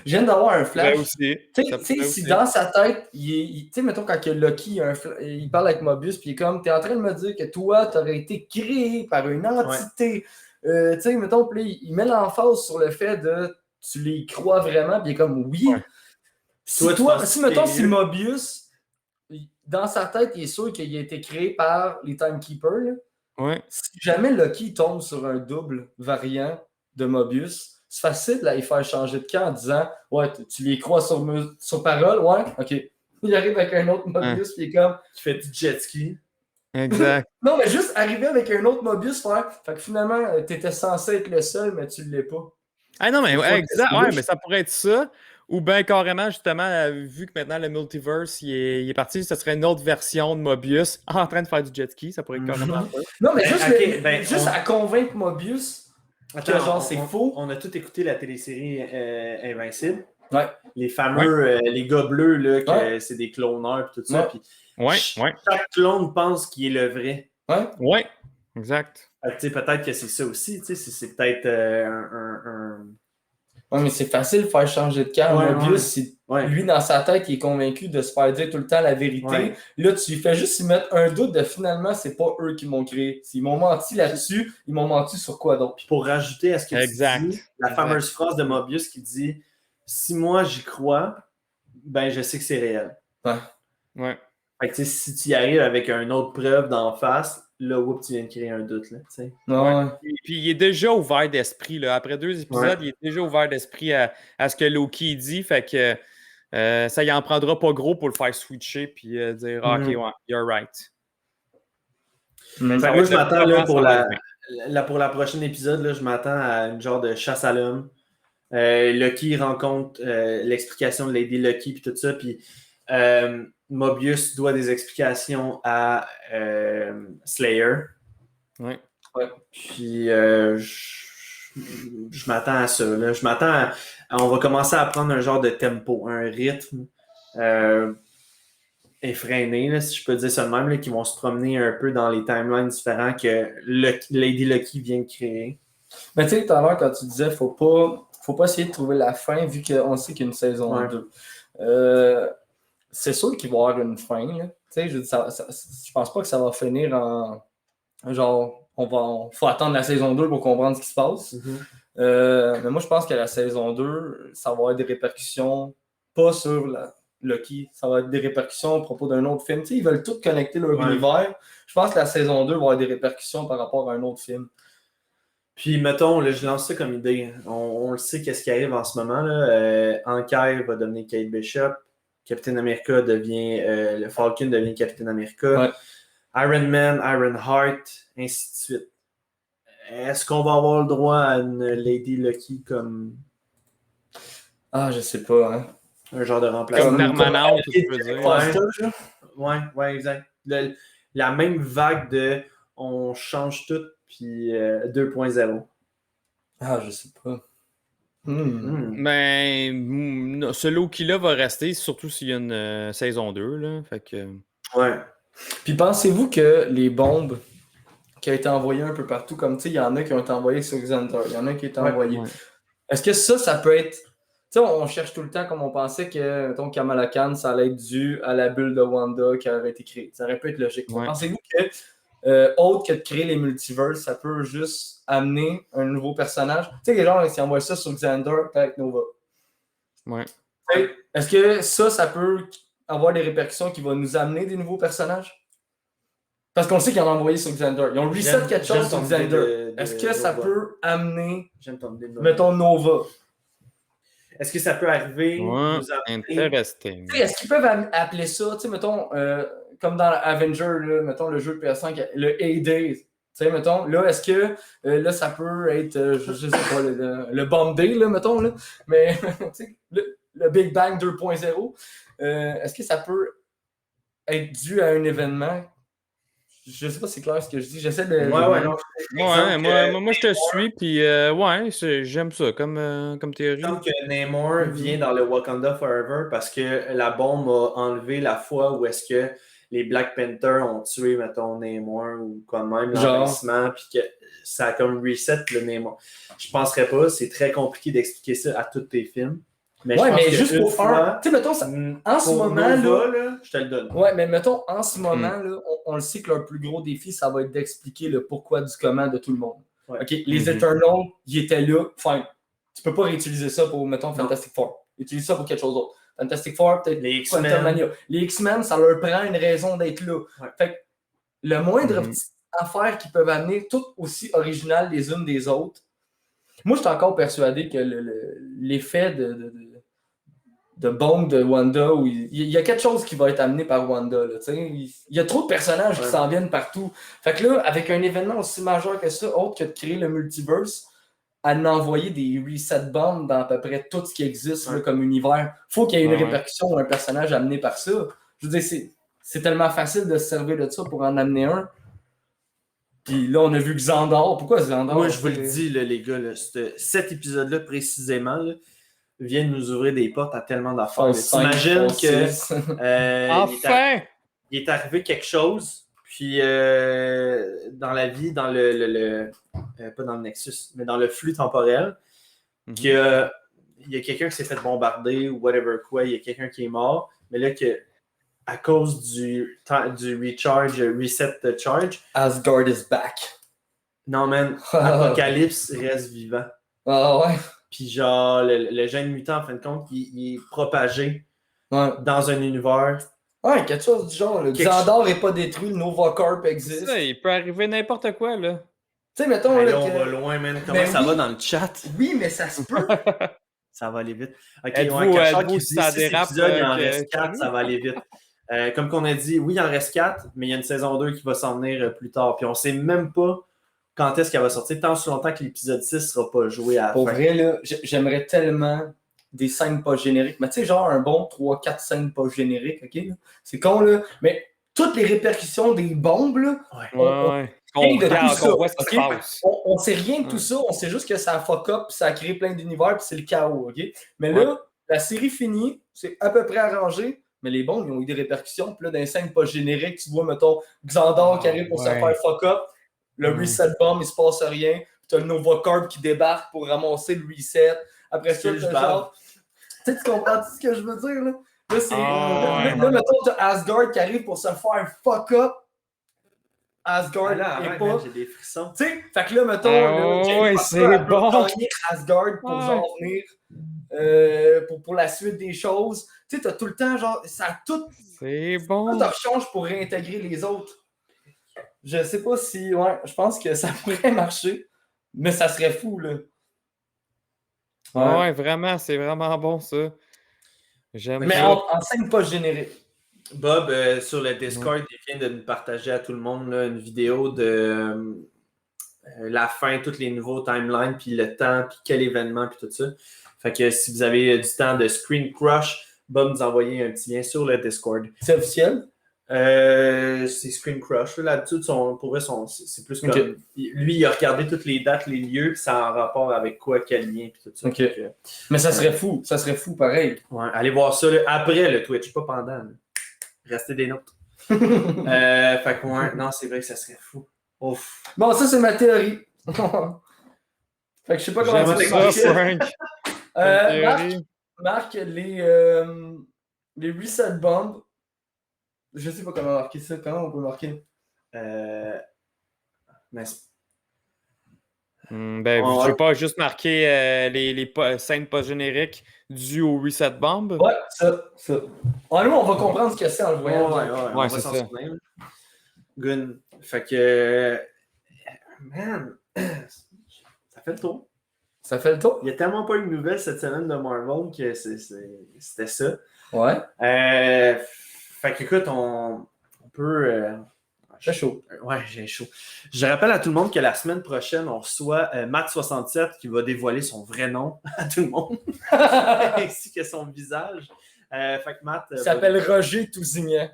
Je viens d'avoir un flash. Aussi. Tu sais, si dans sa tête, tu sais, mettons, quand Loki, il parle avec Mobius, puis il est comme, t'es en train de me dire que toi, t'aurais été créé par une entité. Tu sais, mettons, puis il met l'emphase sur le fait de, tu les crois vraiment, puis il est comme, oui. Ouais. Si si Mobius, dans sa tête, il est sûr qu'il a été créé par les Timekeepers, là. Ouais. Si jamais Loki tombe sur un double variant de Mobius, c'est facile de les faire changer de camp en disant ouais, tu les crois sur parole, ouais, ok. Il arrive avec un autre Mobius, puis il est comme Tu fais du jet ski. Exact. non, mais juste arriver avec un autre Mobius, fait que finalement, t'étais censé être le seul, mais tu l'es pas. Ah non, mais Ouais, exact. Ouais, mais ça pourrait être ça. Ou bien carrément, justement, vu que maintenant le multiverse il est parti, ce serait une autre version de Mobius en train de faire du jet ski. Ça pourrait être carrément ça. Non, mais Ben, juste à convaincre Mobius que genre c'est faux. On a tout écouté la télésérie Invincible. Ouais. Les fameux, les gars bleus, là, que c'est des cloneurs et tout ça. Ouais. Puis Ouais. chaque clone pense qu'il est le vrai. Ouais. Exact. Peut-être que c'est ça aussi. C'est peut-être Ouais, mais c'est facile de faire changer de camp. Mobius, lui, dans sa tête, il est convaincu de se faire dire tout le temps la vérité. Ouais. Là, tu lui fais juste y mettre un doute de finalement, c'est pas eux qui m'ont créé. S'ils m'ont menti là-dessus, ils m'ont menti sur quoi d'autre? Puis pour rajouter à ce que Exact. tu dis, la fameuse phrase de Mobius qui dit si moi j'y crois, ben je sais que c'est réel. Ouais. Fait que, tu sais, si tu y arrives avec une autre preuve d'en face, là, whoop, tu viens de créer un doute, là, tu sais. Ouais. Puis il est déjà ouvert d'esprit. Là. Après 2 épisodes, il est déjà ouvert d'esprit à ce que Loki dit. Fait que ça y en prendra pas gros pour le faire switcher puis dire OK, ouais, you're right. Mais Fait Ça que va moi, être je le m'attends là, commence pour à la fin. pour la prochaine épisode, là, je m'attends à une genre de chasse à l'homme. Loki rencontre l'explication de Lady Lucky puis tout ça, puis Mobius doit des explications à Slayer. Ouais. Puis je m'attends à ça. Là. Je m'attends à. On va commencer à prendre un genre de tempo, un rythme effréné, là, si je peux dire ça de même, là, qui vont se promener un peu dans les timelines différents que Lady Lucky vient de créer. Mais tu sais, tout à l'heure, quand tu disais, faut pas essayer de trouver la fin, vu qu'on sait qu'il y a une saison 2. C'est sûr qu'il va y avoir une fin. Là. Tu sais, je pense pas que ça va finir en. Genre, faut attendre la saison 2 pour comprendre ce qui se passe. Mais moi, je pense que la saison 2, ça va avoir des répercussions, pas sur Loki, ça va être des répercussions à propos d'un autre film. Tu sais, ils veulent tout connecter leur univers. Je pense que la saison 2 va avoir des répercussions par rapport à un autre film. Puis, mettons, là, je lance ça comme idée. On le sait qu'est-ce qui arrive en ce moment. Là. Ankai va devenir Kate Bishop. Captain America devient... le Falcon devient Captain America. Ouais. Iron Man, Iron Heart, ainsi de suite. Est-ce qu'on va avoir le droit à une Lady Lucky comme... Ah, je sais pas, hein. Un genre de remplacement. Comme permanente, tu peux dire. Ouais, exact. La même vague de on change tout, puis 2.0. Ah, je sais pas. Mais ce Loki-là va rester, surtout s'il y a une saison 2. Là. Fait que... Ouais. Puis pensez-vous que les bombes qui ont été envoyées un peu partout, comme tu sais, il y en a qui ont été envoyées sur Xander, il y en a qui ont été envoyées. Ouais. Est-ce que ça peut être... Tu sais, on cherche tout le temps comme on pensait que, mettons, Kamala Khan, ça allait être dû à la bulle de Wanda qui aurait été créée. Ça aurait pu être logique. Ouais. Pensez-vous que, autre que de créer les multiverses, ça peut juste amener un nouveau personnage? Tu sais, les gens, qui envoient ça sur Xander avec Nova. Ouais. Est-ce que ça peut avoir des répercussions qui vont nous amener des nouveaux personnages? Parce qu'on sait qu'ils en ont envoyé sur Xander. Ils ont reset quelque chose sur Xander. Est-ce que ça peut amener, mettons, Nova? Est-ce que ça peut arriver? Ouais, nous amener... interesting. Est-ce qu'ils peuvent appeler ça, tu sais, mettons, comme dans Avenger, là, mettons, le jeu de PS5, le A-Day. Tu sais, mettons, là, est-ce que là, ça peut être, je sais pas, le Bomb Day, là, mettons, là, mais tu sais, le Big Bang 2.0, est-ce que ça peut être dû à un événement? Je sais pas si c'est clair ce que je dis. J'essaie de. Moi, je te suis, puis j'aime ça comme théorie. Il semble que Namor vient dans le Wakanda Forever parce que la bombe a enlevé la fois où est-ce que les Black Panthers ont tué, mettons, Namor ou quand même l'envahissement, puis que ça a comme reset le Namor. Je penserais pas, c'est très compliqué d'expliquer ça à tous tes films. Mais juste pour un. Tu sais, mettons, en ce moment, Nova, là, je te le donne. Ouais, mais mettons, en ce moment, là, on le sait que leur plus gros défi, ça va être d'expliquer le pourquoi du comment de tout le monde. Ouais. OK, les Eternals, ils étaient là. Enfin, tu peux pas réutiliser ça pour, mettons, Fantastic Four. Utilise ça pour quelque chose d'autre. Fantastic Four, peut-être les X-Men. Quantumania. Les X-Men, ça leur prend une raison d'être là. Ouais. Fait que le moindre petite affaire qu'ils peuvent amener, toutes aussi originales les unes des autres. Moi, je suis encore persuadé que l'effet de bombe de Wanda, où il y a quelque chose qui va être amené par Wanda. Là, il y a trop de personnages qui s'en viennent partout. Fait que là, avec un événement aussi majeur que ça, autre que de créer le multiverse, à envoyer des reset bombs dans à peu près tout ce qui existe là, comme univers, faut qu'il y ait une répercussion ou un personnage amené par ça. Je veux dire, c'est tellement facile de se servir de ça pour en amener un. Puis là, on a vu Xandar. Pourquoi Xandar? Moi, je vous le dis, là, les gars, là, cet épisode-là, précisément, là, vient de nous ouvrir des portes à tellement d'affaires. T'imagines que enfin! Il est arrivé quelque chose, puis dans la vie, dans pas dans le Nexus, mais dans le flux temporel, qu'il y a quelqu'un qui s'est fait bombarder ou whatever quoi, il y a quelqu'un qui est mort, mais là que à cause du reset charge, Asgard is back. Non, man, Apocalypse reste vivant. Ah ouais. Puis genre, le gène mutant, en fin de compte, il est propagé Ouais. dans un univers. Ouais, quelque chose du genre. Le Xandar n'est pas détruit, le Novacorp existe. Ça, il peut arriver n'importe quoi, là. Tu sais, mettons. Ben là, là, on que- va loin, man. Comment Ben ça oui. va dans le chat? Oui, mais ça se peut. Ça va aller vite. Ok, Êtes-vous- Cachard êtes-vous qui si dit ça 6 dérape, épisodes, il en que- reste que 4, lui? ça va aller vite. Comme qu'on a dit, oui, il en reste 4, mais il y a une saison 2 qui va s'en venir plus tard. Puis on sait même pas quand est-ce qu'elle va sortir, tant si longtemps que l'épisode 6 ne sera pas joué à la Pour fin. vrai, là, j'aimerais tellement des scènes pas génériques. Mais tu sais, genre un bon 3-4 scènes pas génériques, ok? Là. C'est con, là. Mais toutes les répercussions des bombes, là, Ouais. Qu'on Rien de regarde, tout ça, qu'on voit ce qui se ok? passe. on sait rien de tout ça. On sait juste que ça fuck up, puis ça a créé plein d'univers, puis c'est le chaos, ok? Mais là, la série finie, c'est à peu près arrangé, mais les bombes, ils ont eu des répercussions. Puis là, dans les scènes pas génériques, tu vois, mettons, Xandar qui arrive pour se faire fuck up, le reset bomb, il se passe rien. Puis t'as le Novacorp qui débarque pour ramasser le reset. Après ça, t'as genre... Tu sais, tu comprends ce que je veux dire, là? Là, c'est... là, mettons, t'as Asgard qui arrive pour se faire fuck up. Asgard et pas... J'ai des frissons. Tu sais, fait que là, mettons, c'est bon. gagner Asgard pour genre venir pour la suite des choses. Tu sais, t'as tout le temps, genre, ça tout... C'est bon. Ça rechange pour réintégrer les autres. Je sais pas si... Ouais, je pense que ça pourrait marcher, mais ça serait fou, là. Ouais, vraiment, c'est vraiment bon, ça. J'aime Mais ça. en scène pas générique. Bob, sur le Discord, il vient de nous partager à tout le monde là, une vidéo de la fin, tous les nouveaux timelines, puis le temps, puis quel événement, puis tout ça. Fait que si vous avez du temps de Screen Crush, Bob nous a envoyé un petit lien sur le Discord. C'est officiel? C'est Screen Crush. Là-dessus, pour vrai, c'est plus comme... Okay. Lui, il a regardé toutes les dates, les lieux, puis ça en rapport avec quoi, quel lien, puis tout ça. OK. Mais ça serait fou. Ça serait fou, pareil. Ouais, allez voir ça là, après le Twitch, pas pendant. Là. Restez des notes. Fait que ouais, non, c'est vrai que ça serait fou. Ouf. Bon, ça, c'est ma théorie. Fait que je sais pas comment J'aime ça, Frank. Marc, les reset bombs. Je sais pas comment marquer ça. Comment on peut marquer? Mais je vais pas juste marquer les scènes post-génériques dues au reset bomb. Ouais, ça. En nous, on va comprendre ce que c'est en le voyant. on va c'est s'en ça. souvenir. Good. Fait que... Man, ça fait le tour. Ça fait le tour? Il y a tellement pas eu de nouvelles cette semaine de Marvel que c'était ça. Ouais. Fait qu'écoute, on peut... J'ai chaud. Ouais, j'ai chaud. Je rappelle à tout le monde que la semaine prochaine, on reçoit Matt67 qui va dévoiler son vrai nom à tout le monde, ainsi que son visage. Fait que Matt... Il s'appelle Roger Tousignan.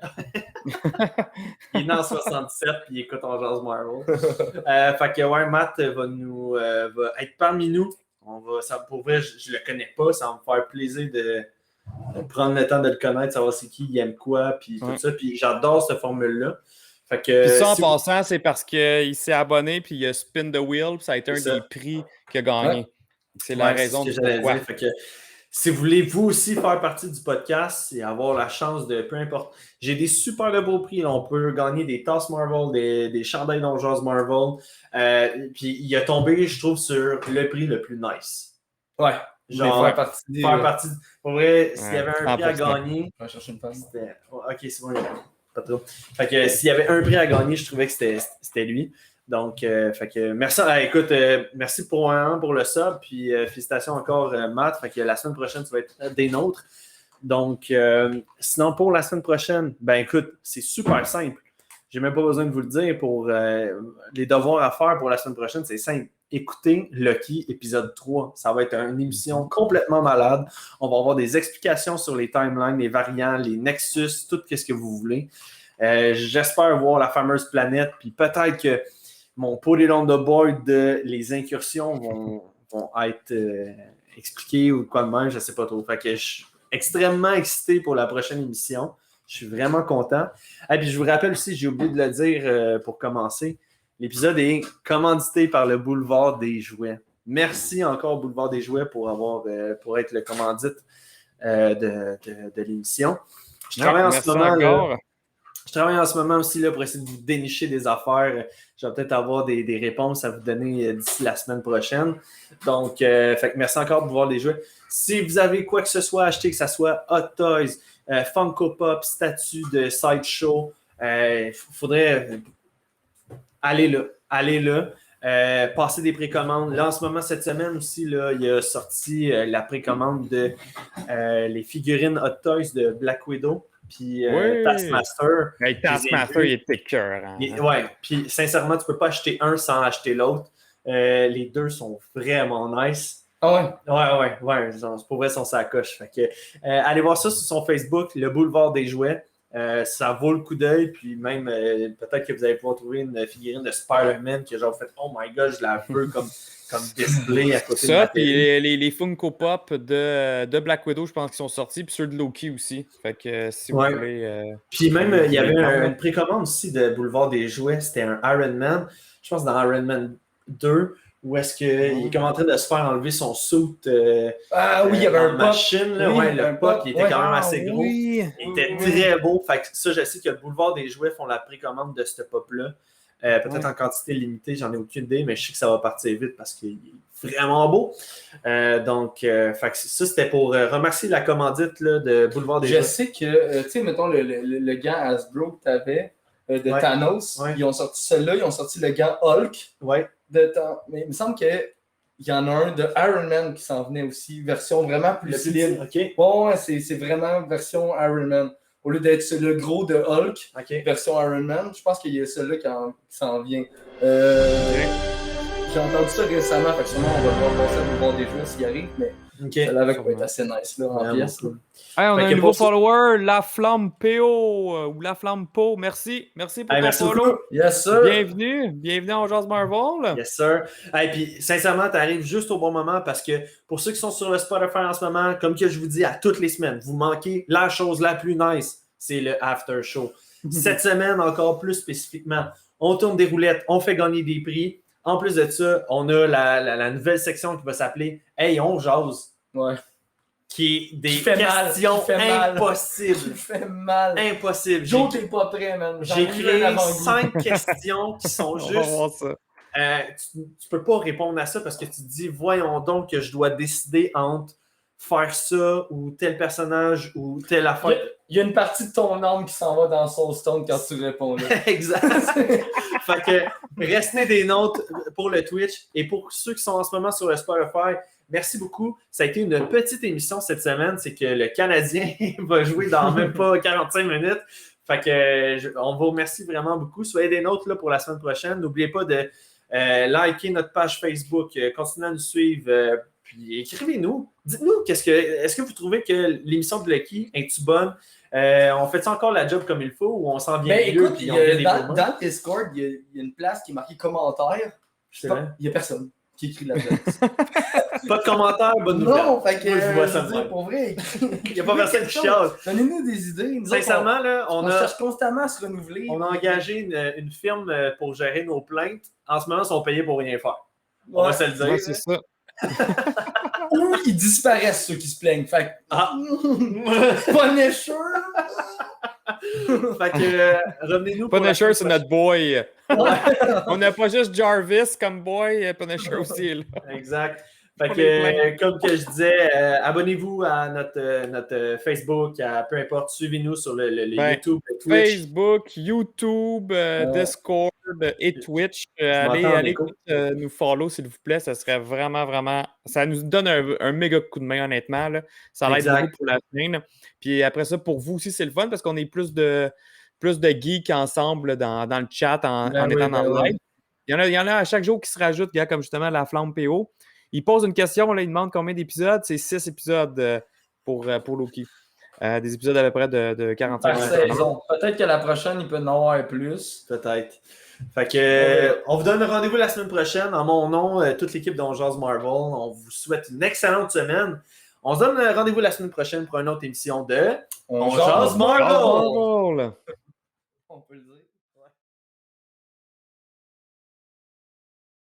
Il est né en 67 puis il écoute en jazz Marvel. Fait que ouais, Matt va être parmi nous. Pour vrai, je le connais pas. Ça va me faire plaisir de prendre le temps de le connaître, savoir c'est qui, il aime quoi, puis tout ça. Puis j'adore cette formule-là. Fait que, puis ça, en passant, c'est parce qu'il s'est abonné, puis il a spin the wheel, puis ça a été un des prix qu'il a gagné. Ouais. C'est la raison de pourquoi. Fait que, si vous voulez vous aussi faire partie du podcast et avoir la chance de, peu importe, j'ai des super de beaux prix. Là. On peut gagner des tasses Marvel, des chandails d'ongeuse Marvel. Puis il a tombé, je trouve, sur le prix le plus nice. Ouais. Genre, faire partie. Pour vrai, s'il y avait un prix à gagner. Je vais chercher une femme. Ok, c'est bon, pas trop. Fait que s'il y avait un prix à gagner, je trouvais que c'était lui. Donc, fait que merci. Écoute, merci pour le sub, puis félicitations encore, Matt. Fait que la semaine prochaine, tu vas être des nôtres. Donc, sinon, pour la semaine prochaine, ben écoute, c'est super simple. J'ai même pas besoin de vous le dire pour les devoirs à faire pour la semaine prochaine, c'est simple. Écoutez Lucky épisode 3. Ça va être une émission complètement malade. On va avoir des explications sur les timelines, les variants, les nexus, tout ce que vous voulez. J'espère voir la fameuse planète, puis peut-être que mon put it on the board de les incursions vont être expliquées ou quoi de même, je ne sais pas trop. Fait que je suis extrêmement excité pour la prochaine émission. Je suis vraiment content. Et puis je vous rappelle aussi, j'ai oublié de le dire pour commencer, l'épisode est commandité par le Boulevard des Jouets. Merci encore Boulevard des Jouets pour être le commandite de l'émission. Je travaille en ce moment. Je travaille en ce moment aussi là, pour essayer de vous dénicher des affaires. Je vais peut-être avoir des réponses à vous donner d'ici la semaine prochaine. Donc, fait que merci encore de voir les jouets. Si vous avez quoi que ce soit à acheter, que ce soit Hot Toys, Funko Pop, statue de Sideshow, il faudrait aller là. Allez là. Passer des précommandes. Là, en ce moment, cette semaine aussi, là, il a sorti la précommande de les figurines Hot Toys de Black Widow. Puis Taskmaster. Hey, Taskmaster, il était cœur. Hein? Ouais, puis sincèrement, tu peux pas acheter un sans acheter l'autre. Les deux sont vraiment nice. Ah ouais? Ouais. Pour vrai, ils sont sa coche. Fait que, allez voir ça sur son Facebook, le Boulevard des Jouets. Ça vaut le coup d'œil. Puis même, peut-être que vous allez pouvoir trouver une figurine de Spider-Man qui a genre fait « Oh my God, je la veux comme display à côté de ça, ma puis télé. les Funko Pop de Black Widow, je pense qu'ils sont sortis, puis ceux de Loki aussi. Fait que si vous Ouais. voulez... Puis même, il y avait une précommande aussi de Boulevard des Jouets. C'était un Iron Man. Je pense dans Iron Man 2, où est-ce qu'il est comme en train de se faire enlever son suit Ah oui, il y avait un machine. Là, oui, ouais, le un pop, pop. il était quand même assez gros. Oui. Il était très beau. Fait que ça, je sais que le Boulevard des Jouets font la précommande de ce pop-là. Peut-être en quantité limitée, j'en ai aucune idée, mais je sais que ça va partir vite parce qu'il est vraiment beau. Donc, fait que ça, c'était pour remercier la commandite là, de Boulevard des Jouets. Je sais que, tu sais, mettons, le gant Hasbro que tu avais de Thanos, ils ont sorti celui-là, ils ont sorti le gant Hulk de Thanos. Mais il me semble qu'il y en a un de Iron Man qui s'en venait aussi, version vraiment plus slim. OK. Ouais, c'est vraiment version Iron Man. Au lieu d'être le gros de Hulk, version Iron Man, je pense qu'il y a celui-là qui s'en vient. J'ai entendu ça récemment, fait que sûrement on va voir ça pour voir des joueurs s'il arrive, mais celle-là avec va être assez nice là, en pièce. Hey, on a un nouveau follower, La Flamme PO ou La Flamme Po. Merci pour ton follow. Beaucoup. Yes, sir. Bienvenue en Jazz Marvel. Yes, sir. Et puis, sincèrement, tu arrives juste au bon moment parce que pour ceux qui sont sur le Spotify en ce moment, comme que je vous dis à toutes les semaines, vous manquez la chose la plus nice, c'est le after show. Cette semaine, encore plus spécifiquement, on tourne des roulettes, on fait gagner des prix. En plus de ça, on a la nouvelle section qui va s'appeler Hey, on jase. Ouais. Qui est des questions impossibles. Qui fait mal. Impossible. Joe, t'es pas prêt, man. J'ai créé 5 questions qui sont juste... tu peux pas répondre à ça parce que tu te dis, voyons donc que je dois décider entre faire ça ou tel personnage ou telle affaire. Il y a une partie de ton âme qui s'en va dans Soul Stone quand tu réponds là. Exact. Fait que restez des notes pour le Twitch et pour ceux qui sont en ce moment sur le Spotify, merci beaucoup. Ça a été une petite émission cette semaine. C'est que le Canadien va jouer dans même pas 45 minutes. Fait que on vous remercie vraiment beaucoup. Soyez des nôtres là, pour la semaine prochaine. N'oubliez pas de liker notre page Facebook, continuez à nous suivre. Puis écrivez-nous. Dites-nous, est-ce que vous trouvez que l'émission de Lucky est-tu bonne? On fait ça encore la job comme il faut ou on s'en vient mieux? Écoute, dans le Discord, il y a une place qui est marquée commentaire. Il n'y a personne qui écrit là-dedans. Pas de commentaire, bonne nouvelle. Non, fait que moi, je vois ça pour vrai. Il n'y a pas personne qui chiale. Donnez-nous des idées. Sincèrement, là, on cherche constamment à se renouveler. On a engagé une firme pour gérer nos plaintes. En ce moment, ils sont payés pour rien faire. On va se le dire. Ouais, c'est ça. Ou ils disparaissent ceux qui se plaignent. Fait que... Punisher! Fait que revenez-nous. Punisher, c'est notre boy. On n'a pas juste Jarvis comme boy, Punisher aussi. Là. Exact. Fait que, comme que je disais, abonnez-vous à notre Facebook, peu importe, suivez-nous sur le YouTube, le Twitch. Facebook, YouTube, Discord et Twitch. Allez nous follow, s'il vous plaît. Ça serait vraiment... Ça nous donne un méga coup de main, honnêtement. Là. Ça l'aide beaucoup pour la chaîne. Puis après ça, pour vous aussi, c'est le fun parce qu'on est plus de geeks ensemble dans le chat en étant dans le live. Il y en a à chaque jour qui se rajoutent, gars, comme justement la Flamme PO. Il pose une question, là, il demande combien d'épisodes. C'est 6 épisodes pour Loki. Des épisodes à peu près de 45 minutes. Peut-être que la prochaine, il peut en avoir plus. Peut-être. Fait que, on vous donne rendez-vous la semaine prochaine. En mon nom, toute l'équipe d'On Jase Marvel, on vous souhaite une excellente semaine. On se donne rendez-vous la semaine prochaine pour une autre émission de On Jase Marvel. On peut le dire.